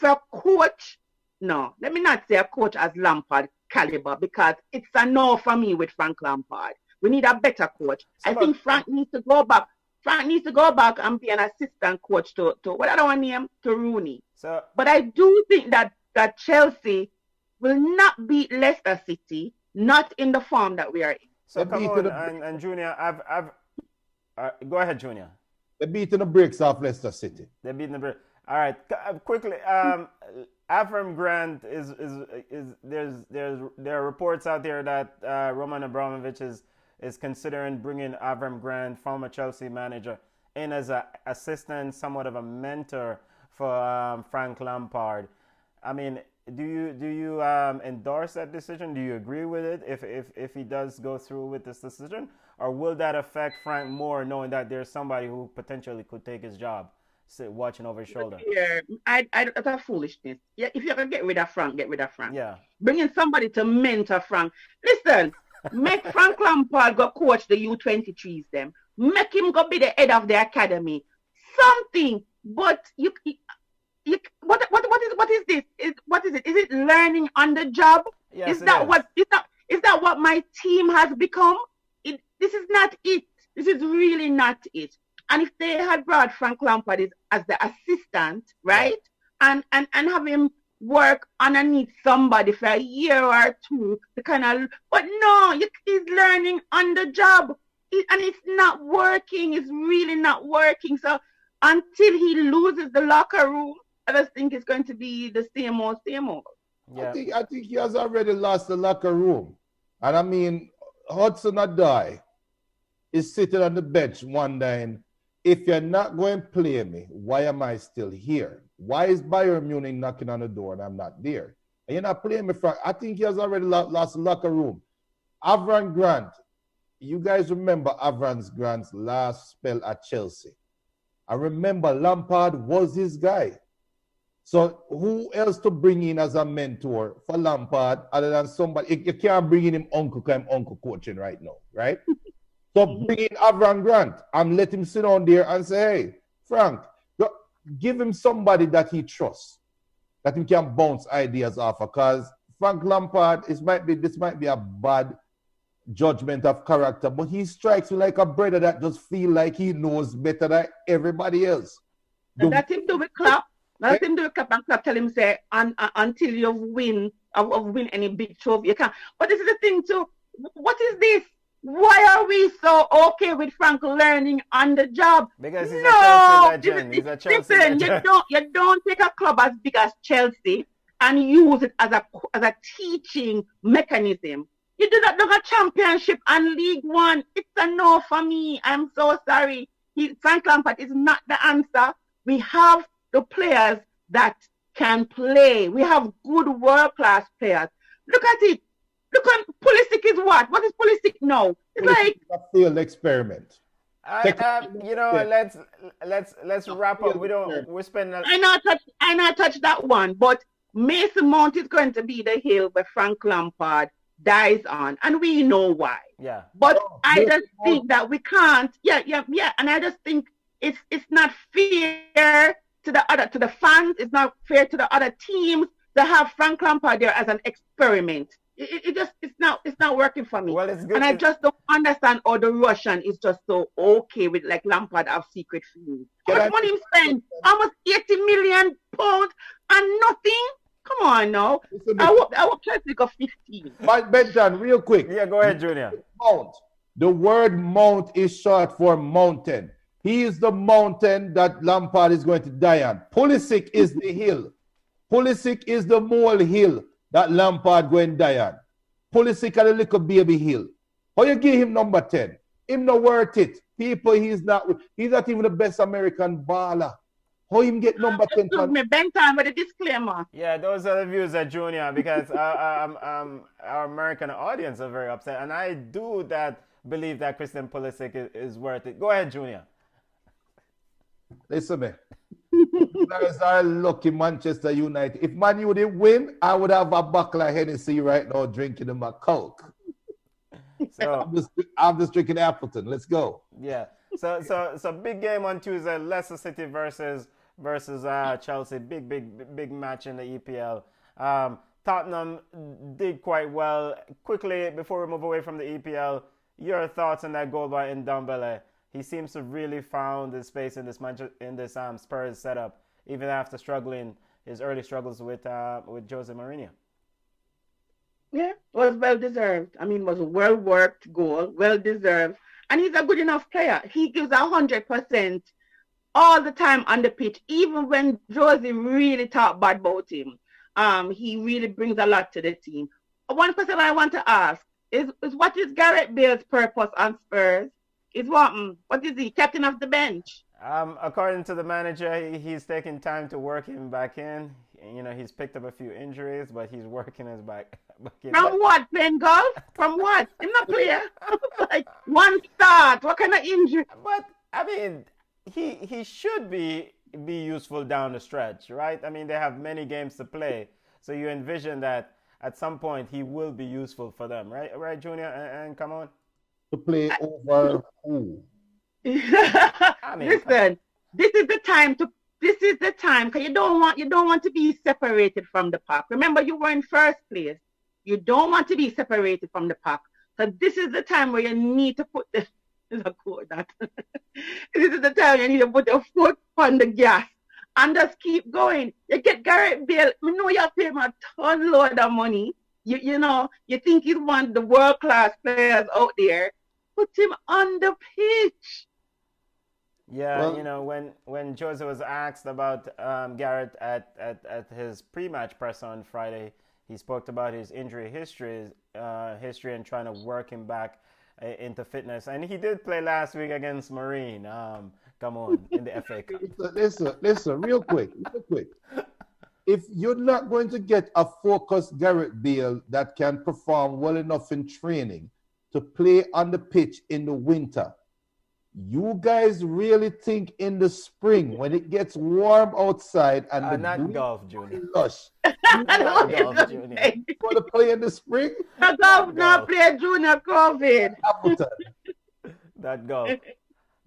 a coach, no. Let me not say a coach as Lampard caliber, because it's a no for me with Frank Lampard. We need a better coach. I think Frank needs to go back. Frank needs to go back and be an assistant coach to what I don't want to name, to Rooney. But I do think that Chelsea will not beat Leicester City, not in the form that we are in. So come on, and Junior, go ahead, Junior. They're beating the bricks off Leicester City. They're beating the bricks. All right, quickly. Avram Grant is there are reports out there that Roman Abramovich is considering bringing Avram Grant, former Chelsea manager, in as an assistant, somewhat of a mentor for Frank Lampard. I mean, do you endorse that decision? Do you agree with it if he does go through with this decision? Or will that affect Frank more, knowing that there's somebody who potentially could take his job, watching over his shoulder? Yeah, that's a foolishness. Yeah, if you're going to get rid of Frank, get rid of Frank. Yeah. Bringing somebody to mentor Frank. Listen, make Frank Lampard go coach the U23s them. Make him go be the head of the academy. Something. But what is this? What is it? Is it learning on the job? Yes, is that what my team has become? This is not it. This is really not it. And if they had brought Frank Lampard as the assistant, right, and have him work underneath somebody for a year or two to kind of, but no, he's learning on the job, and it's not working. It's really not working. So until he loses the locker room, I just think it's going to be the same old. Yeah. I think he has already lost the locker room. And I mean, Hudson-Odoi is sitting on the bench wondering, if you're not going to play me, why am I still here? Why is Bayern Munich knocking on the door and I'm not there? And you're not playing me, Frank. I think he has already lost the locker room. Avram Grant, you guys remember Avram Grant's last spell at Chelsea. I remember Lampard was his guy. So who else to bring in as a mentor for Lampard other than somebody? You can't bring in him uncle, because I'm uncle coaching right now, right? So bring in Avram Grant and let him sit on there and say, hey, Frank, give him somebody that he trusts, that he can bounce ideas off, because Frank Lampard, this might be a bad judgment of character, but he strikes me like a brother that just feel like he knows better than everybody else. Let him do it, clap. Let him do it, clap, and clap. Tell him, say, until you win any big trophy, you can't. But this is the thing too. What is this? Why are we so okay with Frank learning on the job? Because he's a Chelsea legend. He's a Chelsea legend. You don't take a club as big as Chelsea and use it as a teaching mechanism. You do that look at Championship and League One. It's a no for me. I'm so sorry. Frank Lampard is not the answer. We have the players that can play. We have good world-class players. Look at it. Look at Pulisic is what? What is Pulisic now? It's like a field experiment. Let's wrap up. We're spending. I not touch that one, but Mason Mount is going to be the hill where Frank Lampard dies on, and we know why. Yeah. But I just think that we can't. Yeah. And I just think it's not fair to the fans. It's not fair to the other teams to have Frank Lampard there as an experiment. It's not working for me. Well, it's good. And I just don't understand how the Russian is just so okay with like Lampard have secret feelings. How much money he spend? Almost 80 million pounds and nothing? Come on now. I want Chelsea go 15. But Benton, real quick. Yeah, go ahead, Junior. Mount. The word mount is short for mountain. He is the mountain that Lampard is going to die on. Pulisic is the hill. Pulisic is the mole hill that Lampard going to die on. Pulisic are the little baby hill. How you give him number 10? Him not worth it. People, he's not even the best American baller. How him get number 10? Me Benton with a disclaimer. Yeah, those are the views of Junior because our American audience are very upset. And I do believe that Christian Pulisic is worth it. Go ahead, Junior. Listen, man. You guys are lucky Manchester United. If Man U didn't win, I would have a buckle of Hennessy right now drinking in my Coke. So I'm just drinking Appleton. Let's go. Yeah. So big game on Tuesday. Leicester City versus Chelsea. Big match in the EPL. Tottenham did quite well. Quickly before we move away from the EPL, your thoughts on that goal by Ndombele? He seems to really found his space in this Spurs setup, even after his early struggles with Jose Mourinho. Yeah, it was well deserved. I mean, it was a well worked goal, well deserved, and he's a good enough player. He gives 100% all the time on the pitch, even when Jose really talk bad about him. He really brings a lot to the team. One question I want to ask is what is Garrett Bale's purpose on Spurs? What is he, captain of the bench? According to the manager, he's taking time to work him back in. You know, he's picked up a few injuries, but he's working his back in. From what? Playing golf? From what? I'm not player. Like one start. What kind of injury? But I mean, he should be useful down the stretch, right? I mean, they have many games to play, so you envision that at some point he will be useful for them, right? Right, Junior? And come on. To play over who? I mean, listen, this is the time because you don't want to be separated from the pack. Remember, you were in first place. You don't want to be separated from the pack. So this is the time where you need to put this is a quote that this is the time you need to put your foot on the gas and just keep going. You get Garrett Bale. We know you pay him a ton load of money. You know, you think he's one of the world-class players out there. Put him on the pitch. Yeah, well, you know, when Jose was asked about Garrett at his pre-match press on Friday, he spoke about his injury history and trying to work him back into fitness. And he did play last week against Marine. Come on, in the FA Cup. Listen, real quick. If you're not going to get a focused Garrett Bale that can perform well enough in training to play on the pitch in the winter, you guys really think in the spring when it gets warm outside and the not golf, Junior. Lush, not golf, Junior. You want to play in the spring? Not play Junior COVID. That golf.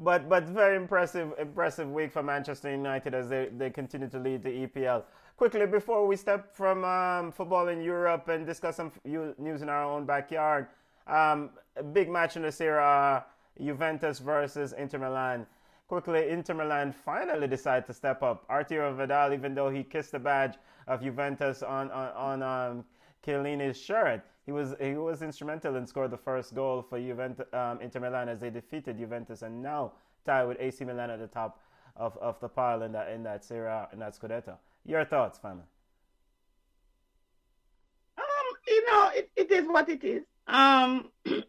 But very impressive week for Manchester United as they continue to lead the EPL. Quickly, before we step from football in Europe and discuss some news in our own backyard, a big match in the Serie A, Juventus versus Inter Milan. Quickly, Inter Milan finally decided to step up. Arturo Vidal, even though he kissed the badge of Juventus on Chiellini's shirt, he was instrumental in scoring the first goal for Inter Milan as they defeated Juventus and now tie with AC Milan at the top of the pile in that Serie A, in that Scudetto. Your thoughts, family? You know, it is what it is.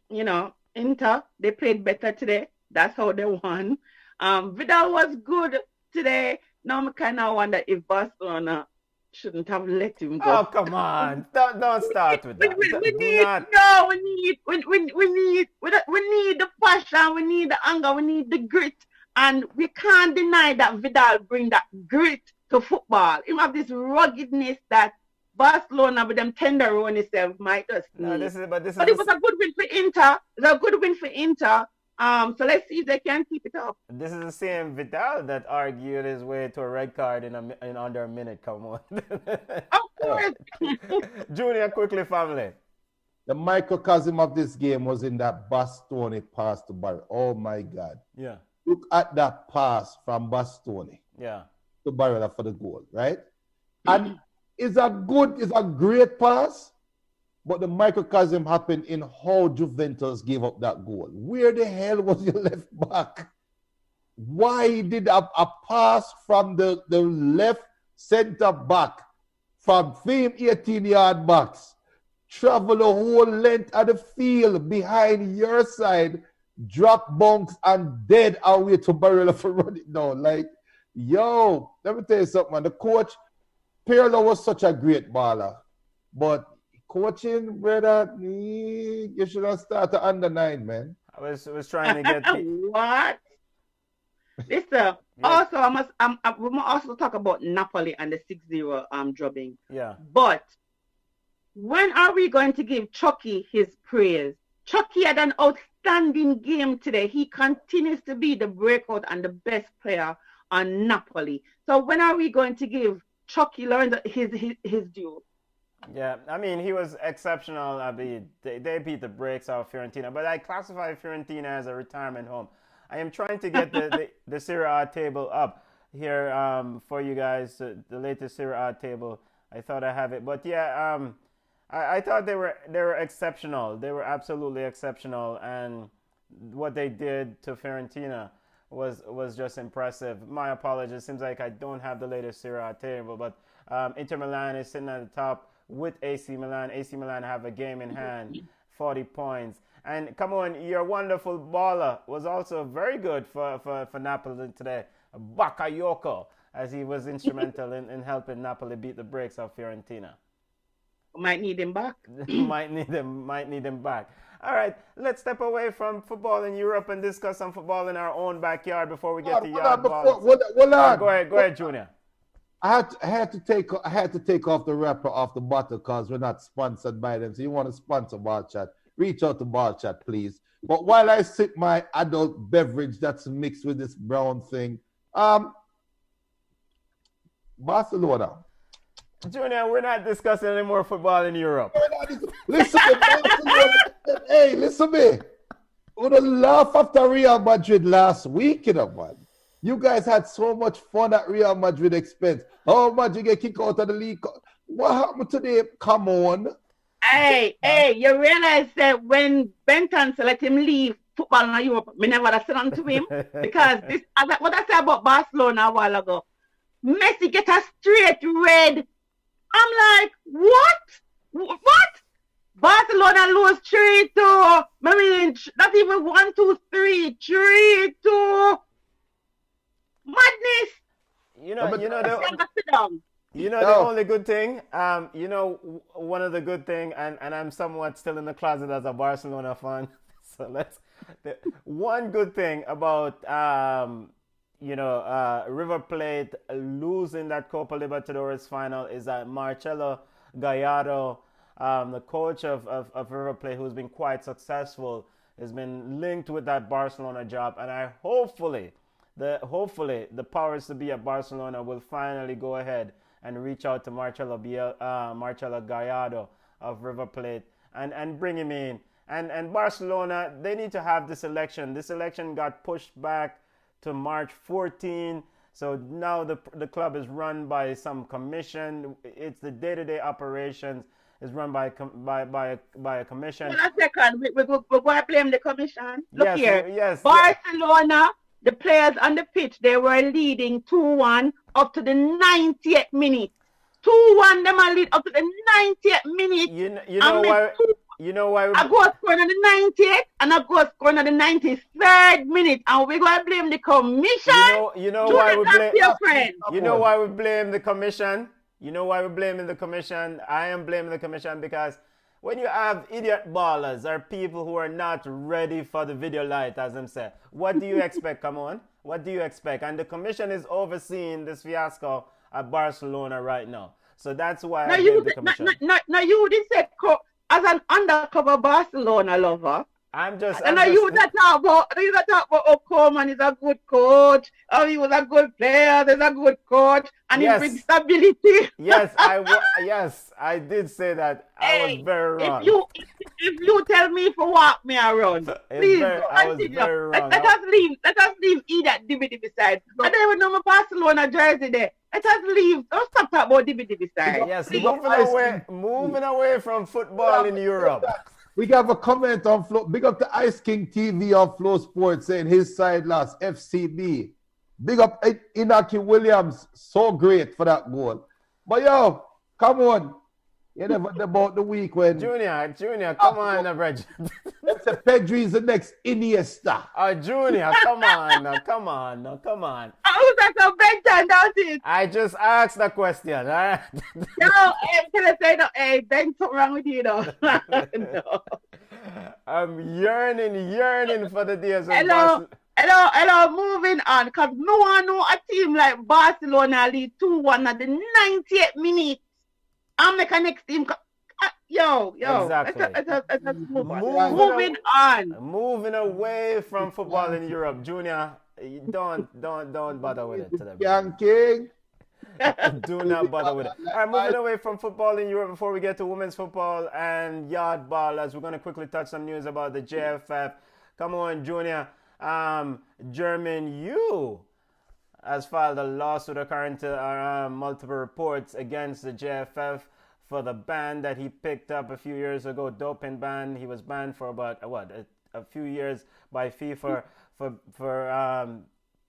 You know, Inter, they played better today. That's how they won. Vidal was good today. Now I kind of wonder if Barcelona shouldn't have let him go. Oh, come on. Don't start with that. We need the passion, we need the anger, we need the grit. And we can't deny that Vidal bring that grit to football. He have this ruggedness that Barcelona with them tenderoni themselves might just need. No, but it was a good win for Inter. It's a good win for Inter. So let's see if they can keep it up. This is the same Vidal that argued his way to a red card in under a minute. Come on. Of course. Junior, quickly, family. The microcosm of this game was in that Bastoni pass to Barry. Oh my God. Yeah. Look at that pass from Bastoni. Yeah. To Barry for the goal, right? And it's a great pass, but the microcosm happened in how Juventus gave up that goal. Where the hell was your left back? why did a pass from the left center back from 18-yard box travel the whole length of the field behind your side, drop bunks and dead away to Barilla for running down? Like, yo, let me tell you something, man. The coach, Pirlo was such a great baller, but coaching, brother, you should have started under 9, man. I was trying to get what? Listen. Yeah. Also, we must also talk about Napoli and the 6-0 drubbing. Yeah. But when are we going to give Chucky his praise? Chucky had an outstanding game today. He continues to be the breakout and the best player on Napoli. So when are we going to give Chucky Lorenzo his due? Yeah, I mean, he was exceptional. I mean, they beat the brakes out of Fiorentina, but I classify Fiorentina as a retirement home. I am trying to get the Serie A table up here for you guys, the latest Serie A table. I thought I have it, but yeah, I thought they were exceptional. They were absolutely exceptional, and what they did to Fiorentina was just impressive. My apologies. Seems like I don't have the latest Serie A table, but Inter Milan is sitting at the top with AC Milan. AC Milan have a game in hand, 40 points. And come on, your wonderful baller was also very good for Napoli today. Bakayoko, as he was instrumental in helping Napoli beat the brakes of Fiorentina. Might need him back. might need him back. All right, let's step away from football in Europe and discuss some football in our own backyard before we get to yard balls. Go ahead, Junior. I had to take off the wrapper off the bottle because we're not sponsored by them. So you want to sponsor Ballchat? Reach out to Ballchat, please. But while I sip my adult beverage that's mixed with this brown thing, Barcelona. Junior, we're not discussing any more football in Europe. Listen to me. Would have laughed after Real Madrid last week, man. You guys had so much fun at Real Madrid expense. Oh, Madrid get kicked out of the league. What happened today? Come on. Hey, you realize that when Benton let him leave football in Europe, me never said on to him because what I said about Barcelona a while ago, Messi get a straight red. I'm like, what? Barcelona lose 3-2. I mean, not even 1-2-3, 3-2. Madness. The only good thing, one of the good thing, and I'm somewhat still in the closet as a Barcelona fan. So one good thing about, River Plate losing that Copa Libertadores final is that Marcelo Gallardo, the coach of River Plate, who's been quite successful, has been linked with that Barcelona job, and hopefully the powers to be at Barcelona will finally go ahead and reach out to Marcelo Gallardo of River Plate and bring him in. And Barcelona, they need to have this election. This election got pushed back to March 14. So now the club is run by some commission. It's the day-to-day operations is run by a commission. Hold on a second. We're going to blame the commission. Look here. Yes. Barcelona, the players on the pitch, they were leading 2-1 up to the 90th minute. 2-1, them are lead up to the 90th minute. You know why? I go scoring on the 90th and I go scoring on the 93rd minute, and we're going to blame the commission. You know why we blame? You know why we blame the commission? You know why we're blaming the commission? I am blaming the commission because when you have idiot ballers or people who are not ready for the video light, as them say, what do you expect? Come on. What do you expect? And the commission is overseeing this fiasco at Barcelona right now. So that's why I blame the commission. Now you did say, as an undercover Barcelona lover, you that talk about Coleman is a good coach, he was a good player, there's a good coach, and he brings stability. Yes, I did say that. I was very wrong. If you tell me for walk me around, please continue. Let us leave that dibby side. I don't even know my Barcelona jersey there. Let us leave. Don't stop talking about dibby side. Yes, moving away from football in Europe. We got a comment on Flow. Big up to Ice King TV on Flow Sports saying his side lost FCB. Big up Inaki Williams. So great for that goal. But yo, come on. You never about the week when Junior, come on, Reg. Let's say Pedri is the next Iniesta. Oh, Junior, come on. Oh, that's a big time, that's it. I just asked the question, all right? Yo, can I say no? Hey, there's something wrong with you, though. No. I'm yearning for the days of Hello, moving on. Because no one know a team like Barcelona lead 2-1 at the 98th minute. I'll make a next team. Yo. Exactly. Let's move on. Moving on. Moving away from football in Europe. Junior, don't bother with it today. Young King. Do not bother with it. All right, moving away from football in Europe before we get to women's football and yard ballers, we're going to quickly touch some news about the JFF. Come on, Junior. German U has filed a lawsuit according to multiple reports against the JFF for the ban that he picked up a few years ago, doping ban. He was banned for about a few years by FIFA for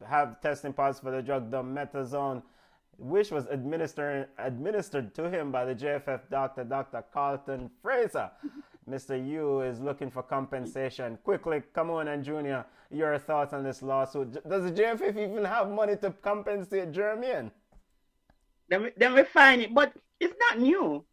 have testing positive for the drug dexamethasone, which was administered to him by the JFF doctor, Dr. Carlton Fraser. Mr. Yu is looking for compensation. Quickly, come on, and Junior, your thoughts on this lawsuit. Does the JFF even have money to compensate Jermaine? Then we find it, but it's not new.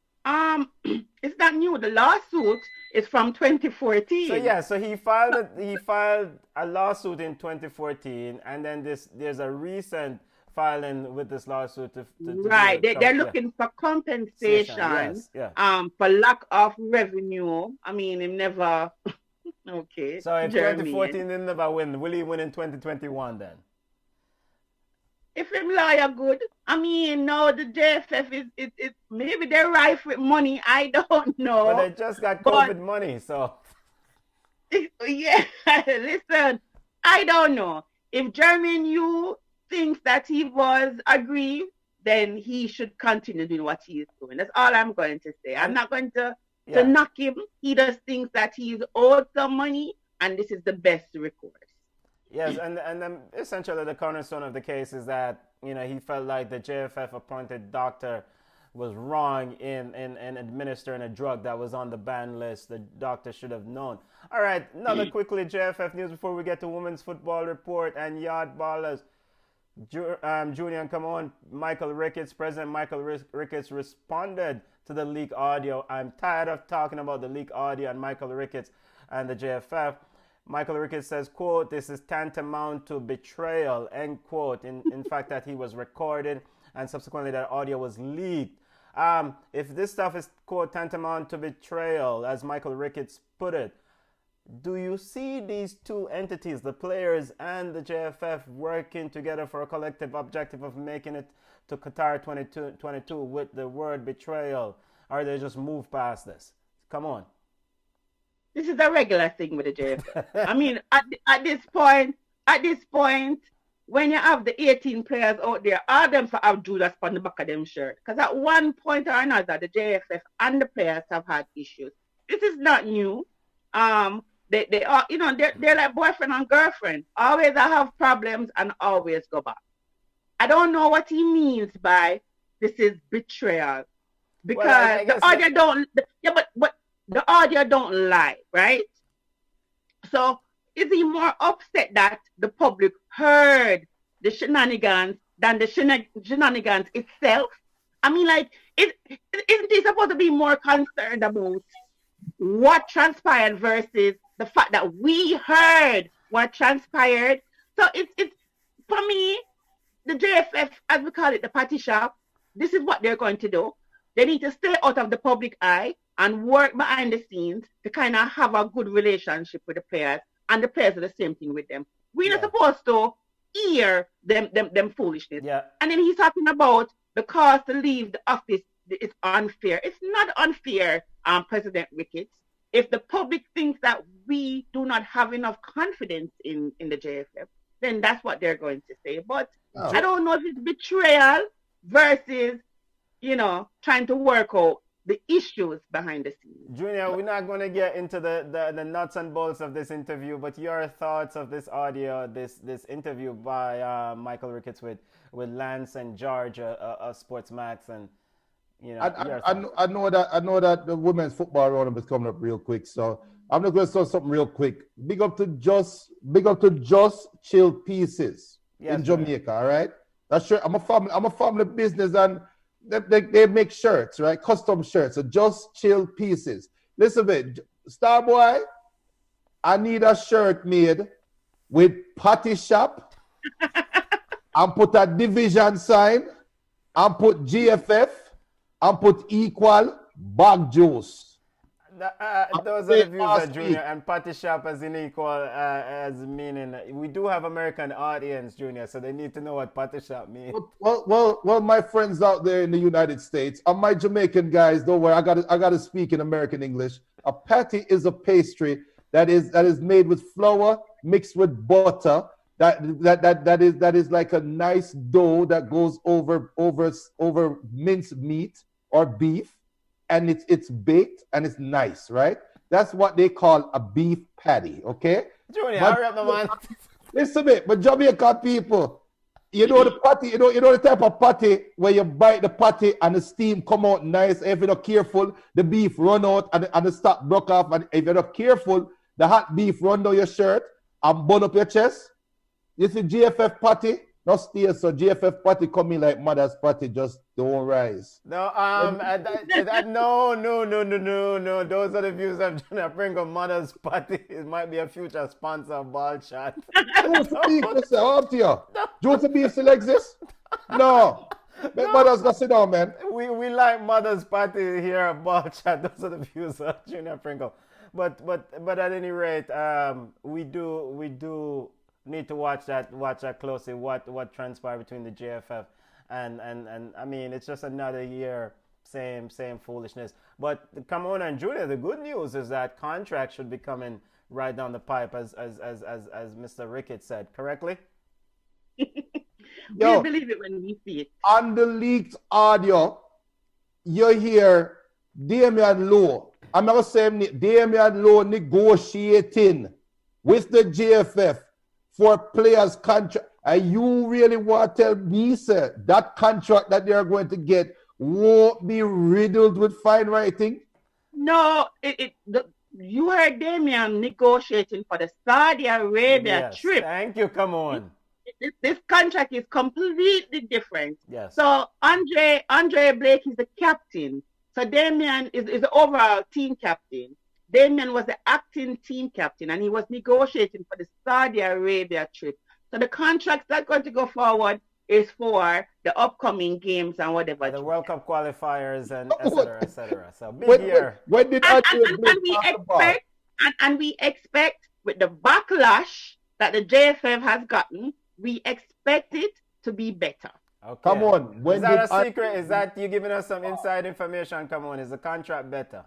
It's not new. The lawsuit is from 2014. So he filed a lawsuit in 2014, and then there's a recent filing with this lawsuit to right. They're looking for compensation. Yes, for lack of revenue. I mean, it never. Okay. So if 2014 didn't never win, will he win in 2021 then? If him lawyer good, I mean, no, the JFF is maybe they're rife with money. I don't know. But they just got COVID money, so. Yeah, listen, I don't know. If Jermaine Yu thinks that he was aggrieved, then he should continue doing what he is doing. That's all I'm going to say. I'm not going to knock him. He just thinks that he's owed some money, and this is the best recourse. Yes, and then essentially the cornerstone of the case is that, he felt like the JFF appointed doctor was wrong in administering a drug that was on the ban list. The doctor should have known. All right, another quickly JFF news before we get to women's football report and yard ballers. Junior, come on. President Michael Ricketts responded to the leak audio. I'm tired of talking about the leak audio and Michael Ricketts and the JFF. Michael Ricketts says, quote, "This is tantamount to betrayal," end quote. In fact, that he was recorded and subsequently that audio was leaked. If this stuff is, quote, tantamount to betrayal, as Michael Ricketts put it, do you see these two entities, the players and the JFF, working together for a collective objective of making it to Qatar 2022 with the word betrayal? Or they just move past this? Come on. This is a regular thing with the JFF. I mean, at this point, when you have the 18 players out there, all them for have Judas on the back of them shirt. Because at one point or another, the JFF and the players have had issues. This is not new. They are, they're like boyfriend and girlfriend. Always have problems and always go back. I don't know what he means by this is betrayal. Because the audio don't, but the audio don't lie, right? So is he more upset that the public heard the shenanigans than the shenanigans itself? I mean, isn't he supposed to be more concerned about what transpired versus the fact that we heard what transpired? So it's for me, the JFF, as we call it, the party shop, this is what they're going to do. They need to stay out of the public eye and work behind the scenes to kind of have a good relationship with the players, and the players are the same thing with them. We're not supposed to hear them foolishness. Yeah. And then he's talking about the cost to leave the office is unfair. It's not unfair, President Ricketts. If the public thinks that we do not have enough confidence in the JFF, then that's what they're going to say. But I don't know if it's betrayal versus, trying to work out the issues behind the scenes. Junior, we're not going to get into the nuts and bolts of this interview, but your thoughts of this audio, this interview by Michael Ricketts with Lance and George of Sports Max, and you know, I know that the women's football roundup is coming up real quick, so I'm just going to say something real quick. Big up to Just Chill Pieces in Jamaica, all right? That's sure. I'm a family business, and they make shirts, right? Custom shirts. So Just Chill Pieces. Listen a bit, Starboy, I need a shirt made with Patty Shop and put a division sign and put GFF and put equal bag juice. Those are the views of Junior, and Patty Shop as in equal as meaning. We do have American audience, Junior, so they need to know what Patty Shop means. Well, my friends out there in the United States, and my Jamaican guys, don't worry, I gotta speak in American English. A patty is a pastry that is made with flour mixed with butter. That is like a nice dough that goes over minced meat or beef. And it's baked and it's nice, right? That's what they call a beef patty, okay? Junior, hurry up, man. Listen a bit, but Jamaican people, you know the patty, you know the type of patty where you bite the patty and the steam come out nice. If you're not careful, the beef run out and the stock broke off. And if you're not careful, the hot beef run down your shirt and burn up your chest. You see GFF patty? Not steer, so GFF party coming like mother's party, just don't rise. No, no. Those are the views of Junior Pringle, mother's party. It might be a future sponsor of Ballchat. Don't speak, listen, up to you. Do you want to be still exist? No. Make mothers go sit down, man. We like mother's party here at Ballchat. Those are the views of Junior Pringle. But at any rate, we do need to watch that closely. What transpired between the JFF and I mean, it's just another year, same foolishness. But come on, and Junior, the good news is that contract should be coming right down the pipe, as Mr. Ricketts said, correctly. We'll believe it when we see it. On the leaked audio, you hear Damian Lowe. I'm not saying Damian Lowe negotiating with the JFF for players' contract. And you really want to tell me, sir, that contract that they're going to get won't be riddled with fine writing? No, you heard Damian negotiating for the Saudi Arabia trip. Thank you, come on. This contract is completely different. Yes. So Andre Blake is the captain. So Damian is the overall team captain. Damian was the acting team captain, and he was negotiating for the Saudi Arabia trip. So the contracts that are going to go forward is for the upcoming games and whatever. The World Cup qualifiers and et cetera. So big year. When did we expect with the backlash that the JFF has gotten, we expect it to be better. Okay. Come on. Is that a secret? Is that you giving us some inside information? Come on. Is the contract better?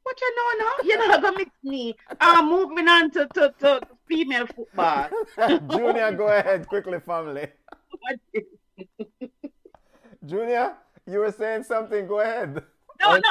What you know now? You're not going to mix me. Moving on to female football. Junior, go ahead quickly, family. Junior, you were saying something. Go ahead. Don't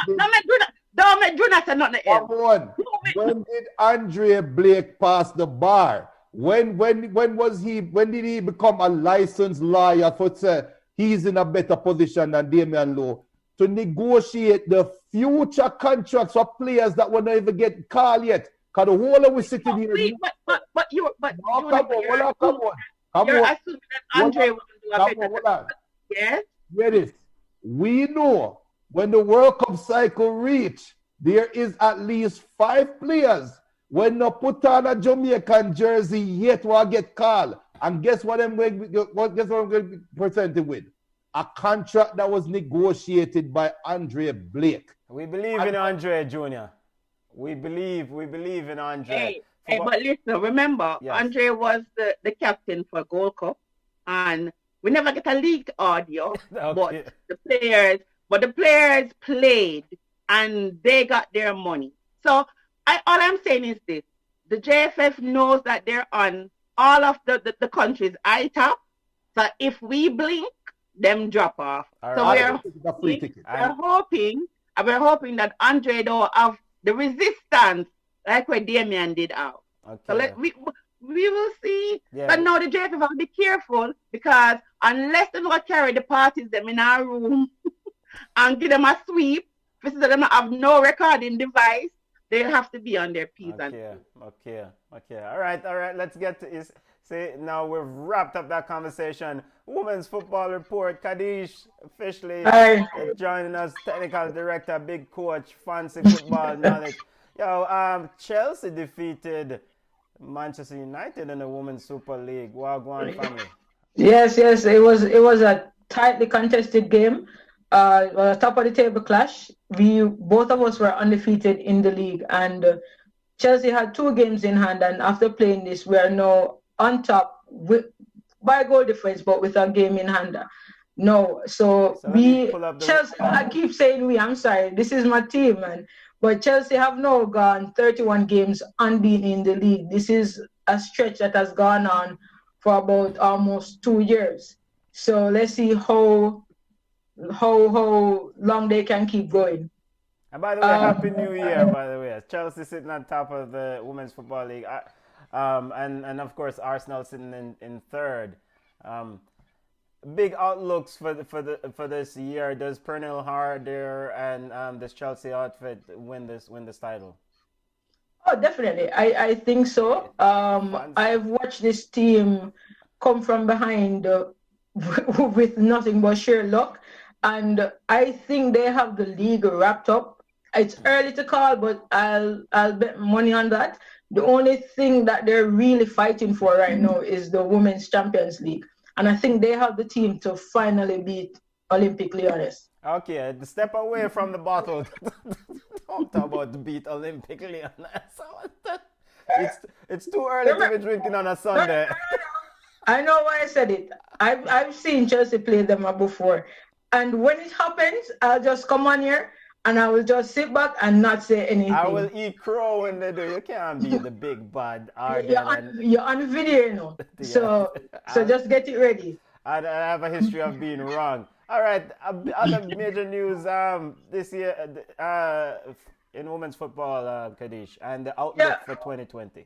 make Junior say nothing else. Come on. When did Andre Blake pass the bar? When did he become a licensed lawyer for say he's in a better position than Damian Lowe to negotiate the future contracts for players that will not even get called yet? Because the whole of we sitting here. You're Come on. assuming that Andre will do a better. Yes. Hear this. We know when the World Cup cycle reach, there is at least 5 players when not put on a Jamaican jersey yet will get called. And guess what I'm going to be presented with? A contract that was negotiated by Andre Blake. We believe in Andre, Junior. We believe in Andre. Hey, but listen, remember, yes. Andre was the captain for Gold Cup, and we never get a leaked audio. Okay. but the players played and they got their money. So all I'm saying is this: the JFF knows that they're on all of the countries' ITAP. So if we blink, them drop off. All So right. It's a free ticket. we're hoping that Andre will have the resistance like what Damien did out. So Okay. we will see. Yeah. But now the JFF have to be careful because unless they don't carry the parties them in our room and give them a sweep, if them have no recording device, they'll have to be on their P's and Okay. All right. Let's get to is. See, now we've wrapped up that conversation. Women's Football Report, Kadish officially joining us, technical director, big coach, fancy football knowledge. Chelsea defeated Manchester United in the Women's Super League. Wagwan family. Yes, it was a tightly contested game. It was a top of the table clash. Both of us were undefeated in the league, and Chelsea had 2 games in hand, and after playing this, we are now on top by goal difference, but with a game in hand. No, so Chelsea. I keep saying we. I'm sorry. This is my team, man. But Chelsea have now gone 31 games unbeaten in the league. This is a stretch that has gone on for about almost 2 years. So let's see how long they can keep going. And by the way, Happy New Year, by the way. Chelsea sitting on top of the Women's Football League. And of course, Arsenal sitting in third. Big outlooks for this year. Does Pernille Harder and this Chelsea outfit win this title? Oh, definitely. I think so. I've watched this team come from behind with nothing but sheer luck, and I think they have the league wrapped up. It's early to call, but I'll bet money on that. The only thing that they're really fighting for right now is the Women's Champions League. And I think they have the team to finally beat Olympic Lyonnais. Okay, step away from the bottle. Don't talk about to beat Olympic Lyonnais. It's too early to be drinking on a Sunday. I know why I said it. I've seen Chelsea play them before. And when it happens, I'll just come on here and I will just sit back and not say anything. I will eat crow when they do. You can't be the big bad. You're on video, you know. So just get it ready. I have a history of being wrong. All right. Other major news this year in women's football, Kadish, and the outlook for 2020.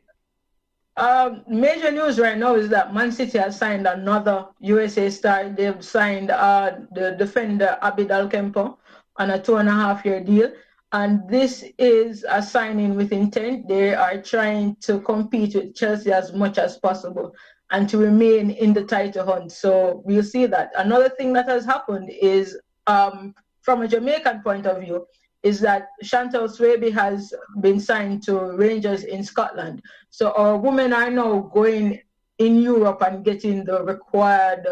Major news right now is that Man City has signed another USA star. They've signed the defender Abid Alkempo on a 2.5-year deal, and this is a signing with intent. They are trying to compete with Chelsea as much as possible and to remain in the title hunt. So we'll see that. Another thing that has happened is, from a Jamaican point of view, is that Chantal Swaby has been signed to Rangers in Scotland. So our women are now going in Europe and getting the required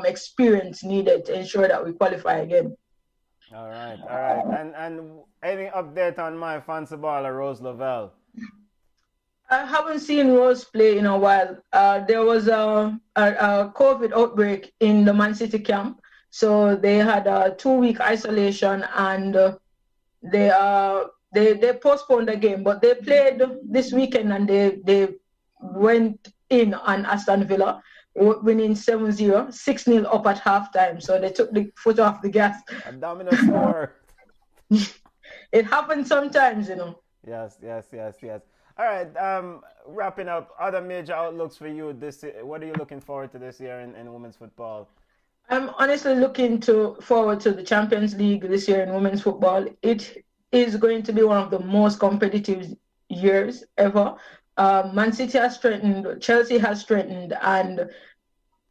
experience needed to ensure that we qualify again. All right. And any update on my fancy baller, Rose Lavelle? I haven't seen Rose play in a while. There was a COVID outbreak in the Man City camp. So they had a 2-week isolation, and they postponed the game. But they played this weekend, and they went in on Aston Villa, winning 7-0, 6-0 up at halftime. So they took the foot off the gas. A dominant score. It happens sometimes, you know. Yes. All right, wrapping up, other major outlooks for you this year. What are you looking forward to this year in women's football? I'm honestly looking forward to the Champions League this year in women's football. It is going to be one of the most competitive years ever. Man City has strengthened, Chelsea has strengthened, and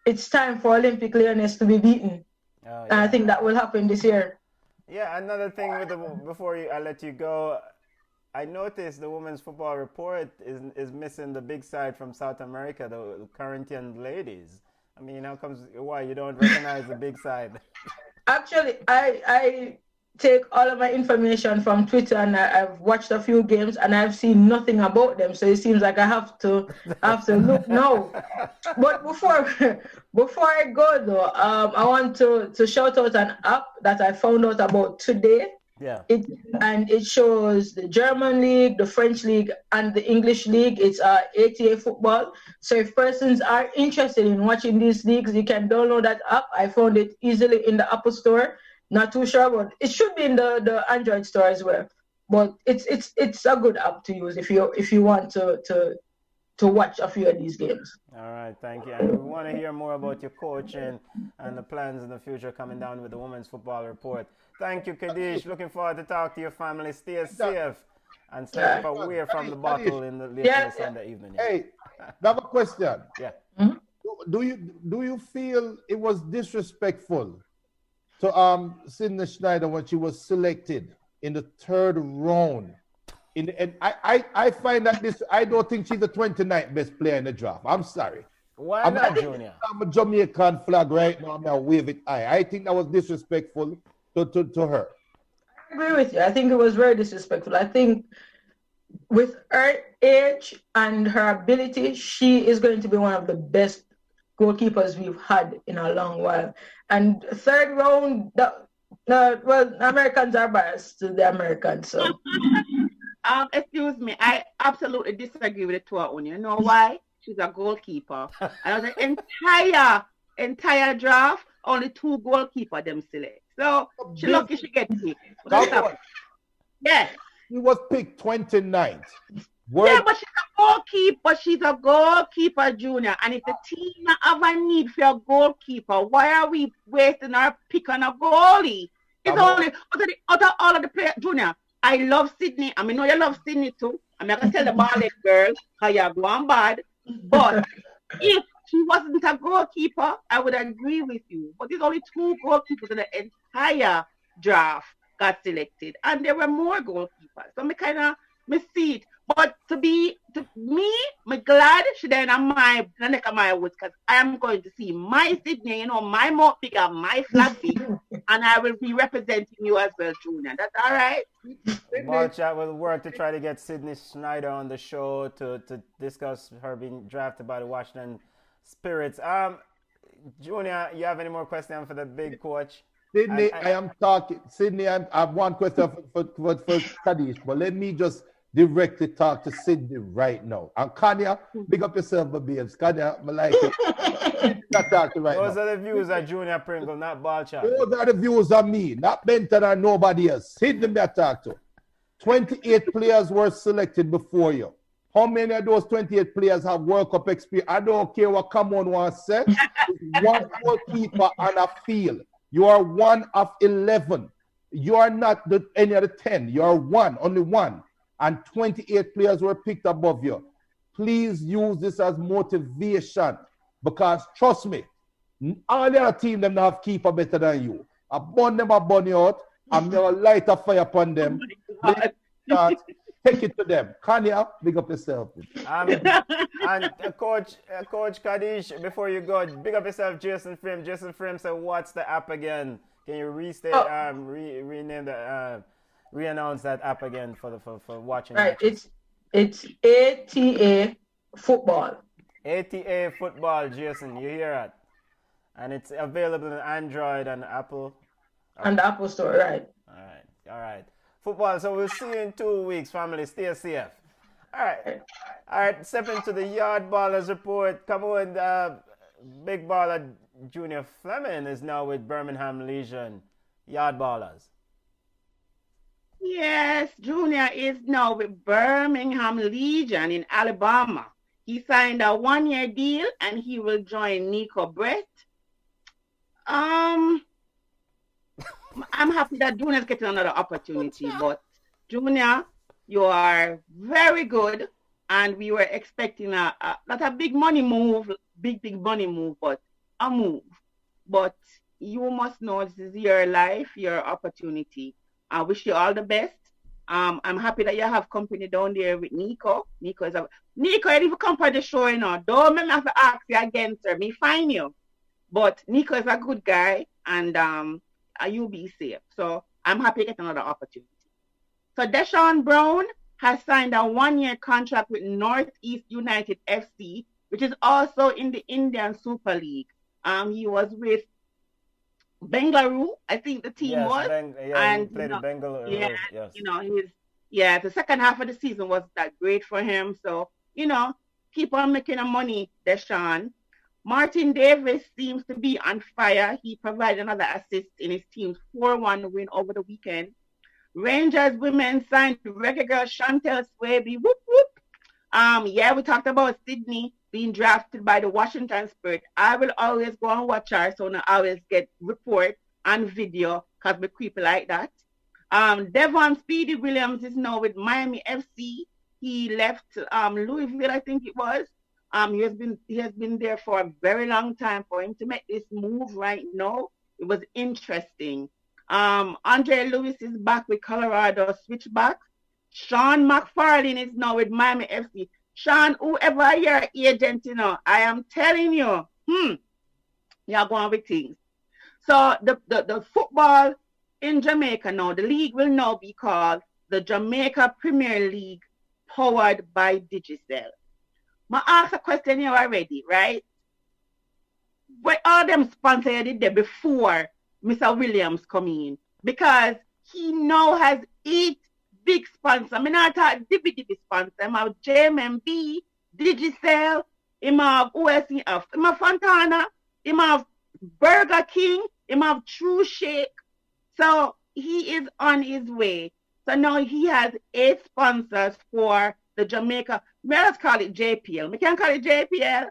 it's time for Olympic Lyonnais to be beaten. And I think that will happen this year. Yeah, another thing before I let you go, I noticed the Women's Football Report is missing the big side from South America, the Corinthian ladies. I mean, why you don't recognize the big side? Actually, I take all of my information from Twitter, and I've watched a few games, and I've seen nothing about them. So it seems like I have to look now. But before I go though, I want to shout out an app that I found out about today. Yeah. It shows the German league, the French league, and the English league. It's ATA football. So if persons are interested in watching these leagues, you can download that app. I found it easily in the Apple Store. Not too sure, but it should be in the Android store as well. But it's a good app to use if you want to watch a few of these games. All right, thank you. And we want to hear more about your coaching and the plans in the future coming down with the Women's Football Report. Thank you, Kadish. Looking forward to talk to your family. Stay safe and stay away from the bottle in the later Sunday evening. Hey, I have a question. Yeah. Mm-hmm. Do you feel it was disrespectful to Sydney Schneider when she was selected in the third round? I find that I don't think she's the 29th best player in the draft. I'm sorry. Why not, Junior? I'm a Jamaican flag right now. I'm going to wave it high. I think that was disrespectful to her. I agree with you. I think it was very disrespectful. I think with her age and her ability, she is going to be one of the best goalkeepers we've had in a long while. And third round, Americans are biased to the Americans. So. Excuse me, I absolutely disagree with the two of you. You know why? She's a goalkeeper. And the entire draft, only 2 goalkeepers them select. So she's lucky she gets picked. Yes. She was picked 29th. Yeah, but she's a goalkeeper. She's a goalkeeper, Junior. And if the team have a need for a goalkeeper, why are we wasting our pick on a goalie? It's only out of all of the players, Junior. I love Sydney. I mean, know you love Sydney too. I'm not going to tell the Barlet girl how you're going bad. But if she wasn't a goalkeeper, I would agree with you. But there's only 2 goalkeepers in the entire draft got selected. And there were more goalkeepers. So me see it. But to me, I'm glad she did in the neck of my woods because I am going to see my Sydney, my mouth bigger, my flag big, and I will be representing you as well, Junior. That's all right? Ballchat will work to try to get Sydney Schneider on the show to discuss her being drafted by the Washington Spirits. Junior, you have any more questions for the big coach? Sydney, I am talking. Sydney, I have one question for Kadish, but let me just directly talk to Sydney right now. And Kanya, big up yourself, my babes. Kanya, I like it. Those are the views of Junior Pringle, not Ballchat. Those are the views of me, not Benton and nobody else. Sydney, me I talk to. 28 players were selected before you. How many of those 28 players have World Cup experience? I don't care what Camon wants to say. One goalkeeper on a field. You are one of 11. You are not any of the 10. You are one, only one. And 28 players were picked above you. Please use this as motivation because trust me, all the other team them have keeper better than you. I burn them, I burn you out. I'm going to light a fire upon them. Take it to them. Kanya, big up yourself. And Coach Kadish, before you go, big up yourself, Jason Frame. Jason Frame said, what's the app again? Can you restate, rename the... Re-announce that app again for watching. Right, matches. It's ATA football. ATA football, Jason, you hear that? And it's available on Android and Apple. And the Apple Store, right? All right. Football. So we'll see you in 2 weeks, family. Stay safe. All right. Step into the Yard Ballers report. Come on, big baller Junior Fleming is now with Birmingham Legion. Yard Ballers. Yes, Junior is now with Birmingham Legion in Alabama. He signed a 1-year deal and he will join Nico Brett. I'm happy that Junior's getting another opportunity, but Junior, you are very good and we were expecting not a big money move, big money move, but a move. But you must know this is your life, your opportunity. I wish you all the best. I'm happy that you have company down there with Nico. Nico, you didn't come for the show, Don't make me have to ask you again, sir. Me find you. But Nico is a good guy, and you'll be safe. So I'm happy to get another opportunity. So Deshaun Brown has signed a 1-year contract with Northeast United FC, which is also in the Indian Super League. He was with Bengaluru, I think the team was. He played with Bengaluru. Yeah, Yes. The second half of the season was that great for him. So, keep on making the money, Deshaun. Martin Davis seems to be on fire. He provided another assist in his team's 4-1 win over the weekend. Rangers women signed reggae girl Chantel Swaby. Whoop, whoop. We talked about Sydney being drafted by the Washington Spirit. I will always go and watch her, so I always get report and video because we creepy like that. Devon Speedy Williams is now with Miami FC. He left Louisville, I think it was. He has been there for a very long time. For him to make this move right now, it was interesting. Andre Lewis is back with Colorado Switchbacks. Sean McFarlane is now with Miami FC. Sean, whoever your agent, I am telling you, you're going with things. So the football in Jamaica now, the league will now be called the Jamaica Premier League, powered by Digicel. I asked a question here already, right? What all them sponsors did there before Mr. Williams come in? Because he now has 8 big sponsors. I mean, I thought DVD sponsor. I have JMB, Digicel, I have OSC, I have Fontana, I have Burger King, I have True Shake. So he is on his way. So now he has 8 sponsors for the Jamaica. Let's call it JPL. We can't call it JPL.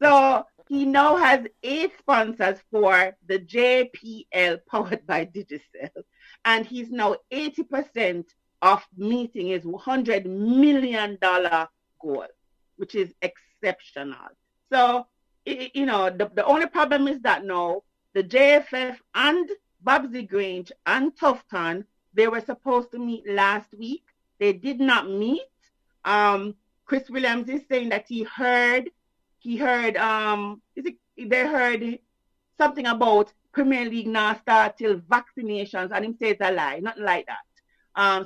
So he now has 8 sponsors for the JPL powered by Digicel. And he's now 80% of meeting his $100 million goal, which is exceptional. So, the only problem is that now the JFF and Babsy Grange and Tufton, they were supposed to meet last week. They did not meet. Chris Williams is saying that they heard something about Premier League now start till vaccinations, and him says a lie, nothing like that.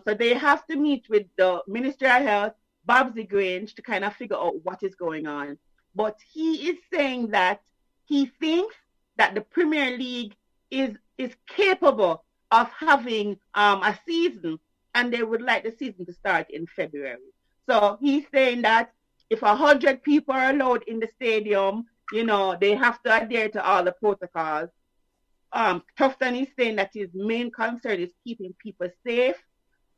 So they have to meet with the Ministry of Health, Babsy Grange, to kind of figure out what is going on. But he is saying that he thinks that the Premier League is capable of having a season, and they would like the season to start in February. So he's saying that if 100 people are allowed in the stadium, they have to adhere to all the protocols. Tufton is saying that his main concern is keeping people safe.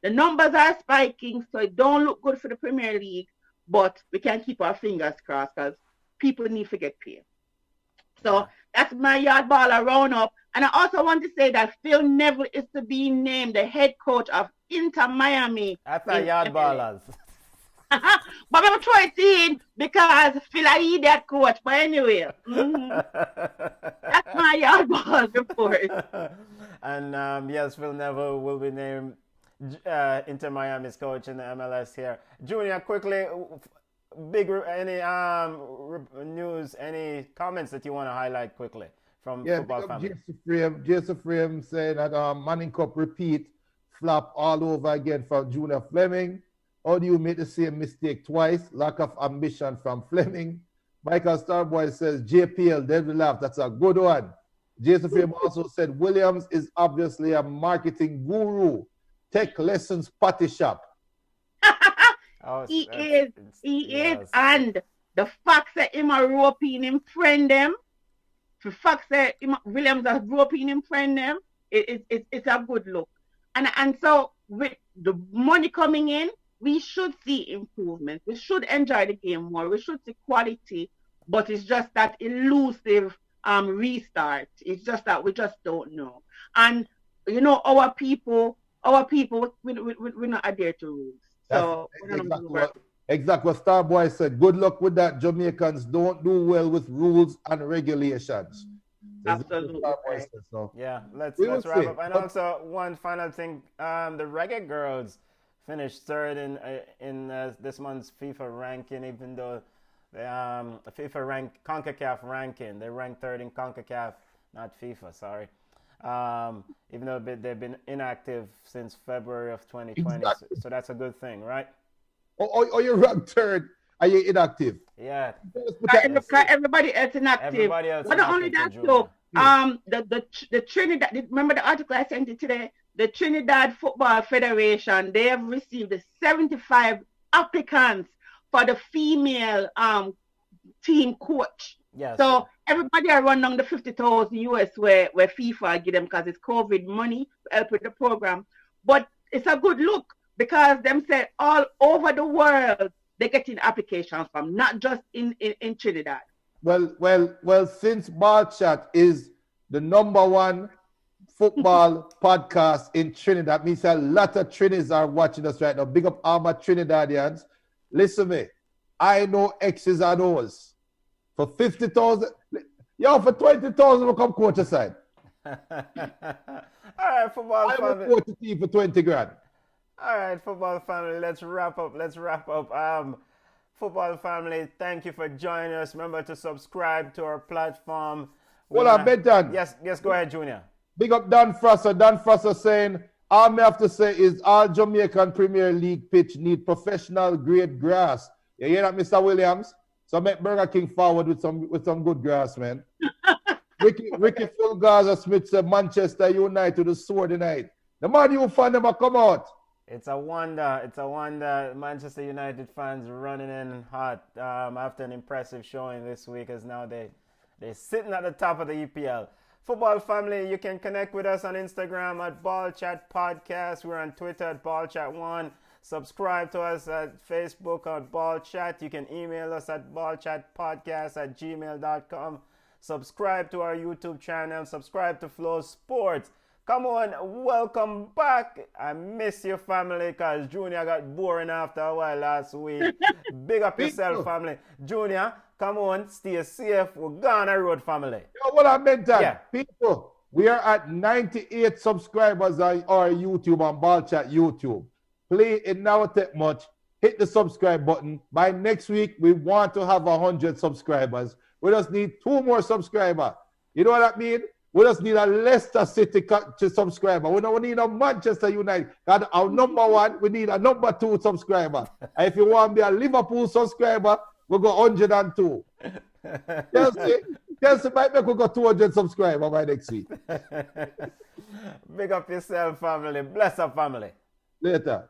The numbers are spiking, so it don't look good for the Premier League, but we can keep our fingers crossed because people need to get paid. So that's my yard baller roundup. And I also want to say that Phil Neville is to be named the head coach of Inter Miami. That's not yard ballers. But I'm trying to in because Phil is that coach. But anyway, that's my yard ball report. And yes, Phil Neville will be named Inter Miami's coach in the MLS here. Junior, quickly, any news, any comments that you want to highlight quickly from football family? Jason Frame saying that Manning Cup repeat flop all over again for Junior Fleming. How do you make the same mistake twice? Lack of ambition from Fleming. Michael Starboy says JPL, dead laugh. That's a good one. Jason Frame also said Williams is obviously a marketing guru. Tech lessons patty shop. He is. And the fact that him a European him friend them, the fact that Williams a European him friend them, it's a good look. And so with the money coming in, we should see improvement. We should enjoy the game more. We should see quality, but it's just that elusive restart. It's just that we just don't know. And our people, we not adhere to rules. So exactly what Starboy said. Good luck with that. Jamaicans don't do well with rules and regulations. Absolutely. Right. So. Yeah, let's wrap up. And also one final thing: the Reggae Girls finished third in this month's FIFA ranking, even though the FIFA CONCACAF ranking, they ranked third in CONCACAF, not FIFA. Sorry. Even though they've been inactive since February of 2020. Exactly. So that's a good thing, right? Or you're ranked third, are you inactive? Yeah. Everybody else inactive. But not only that, though, The Trinidad, remember the article I sent you today? The Trinidad Football Federation, they have received 75 applicants for the female team coach. Yes. So everybody are running on the 50,000 US where FIFA give them because it's COVID money to help with the program. But it's a good look because them say all over the world they're getting applications from, not just in Trinidad. Well, since Ballchat is the #1 football podcast in Trinidad, means a lot of Trinis are watching us right now. Big up all my Trinidadians. Listen to me. I know X's and O's. For 50,000, for 20,000 will come coach aside. All right, football family. I will coach a team for 20 grand. All right, football family, let's wrap up. Football family, thank you for joining us. Remember to subscribe to our platform. Hold on, Benton. Yes, go ahead, Junior. Big up Dan Frasser. Dan Frasser saying, all I have to say is all Jamaican Premier League pitch need professional grade grass. You hear that, Mr. Williams? So make Burger King forward with some good grass, man. Ricky Fulgaza Smith said Manchester United the sword tonight. The Man U fan never come out. It's a wonder. Manchester United fans running in hot after an impressive showing this week, as now they're sitting at the top of the EPL. Football family, you can connect with us on Instagram at Ballchat Podcast. We're on Twitter at Ballchat1. Subscribe to us at Facebook on Ballchat. You can email us at ballchatpodcast@gmail.com. Subscribe to our YouTube channel. Subscribe to Flow Sports. Come on, welcome back. I miss your family because Junior got boring after a while last week. Big up yourself, family. Junior, come on, stay safe. We're gone a road, family. You know what I meant that? Yeah. People, we are at 98 subscribers on our YouTube, on Ballchat YouTube. Please, it never take much. Hit the subscribe button. By next week, we want to have 100 subscribers. We just need 2 more subscribers. You know what that means? We just need a Leicester City subscriber. We don't need a Manchester United. And our #1, we need a #2 subscriber. And if you want to be a Liverpool subscriber, we go 102. Chelsea might make we go 200 subscribers by next week. Big up yourself, family. Bless up, family. Later.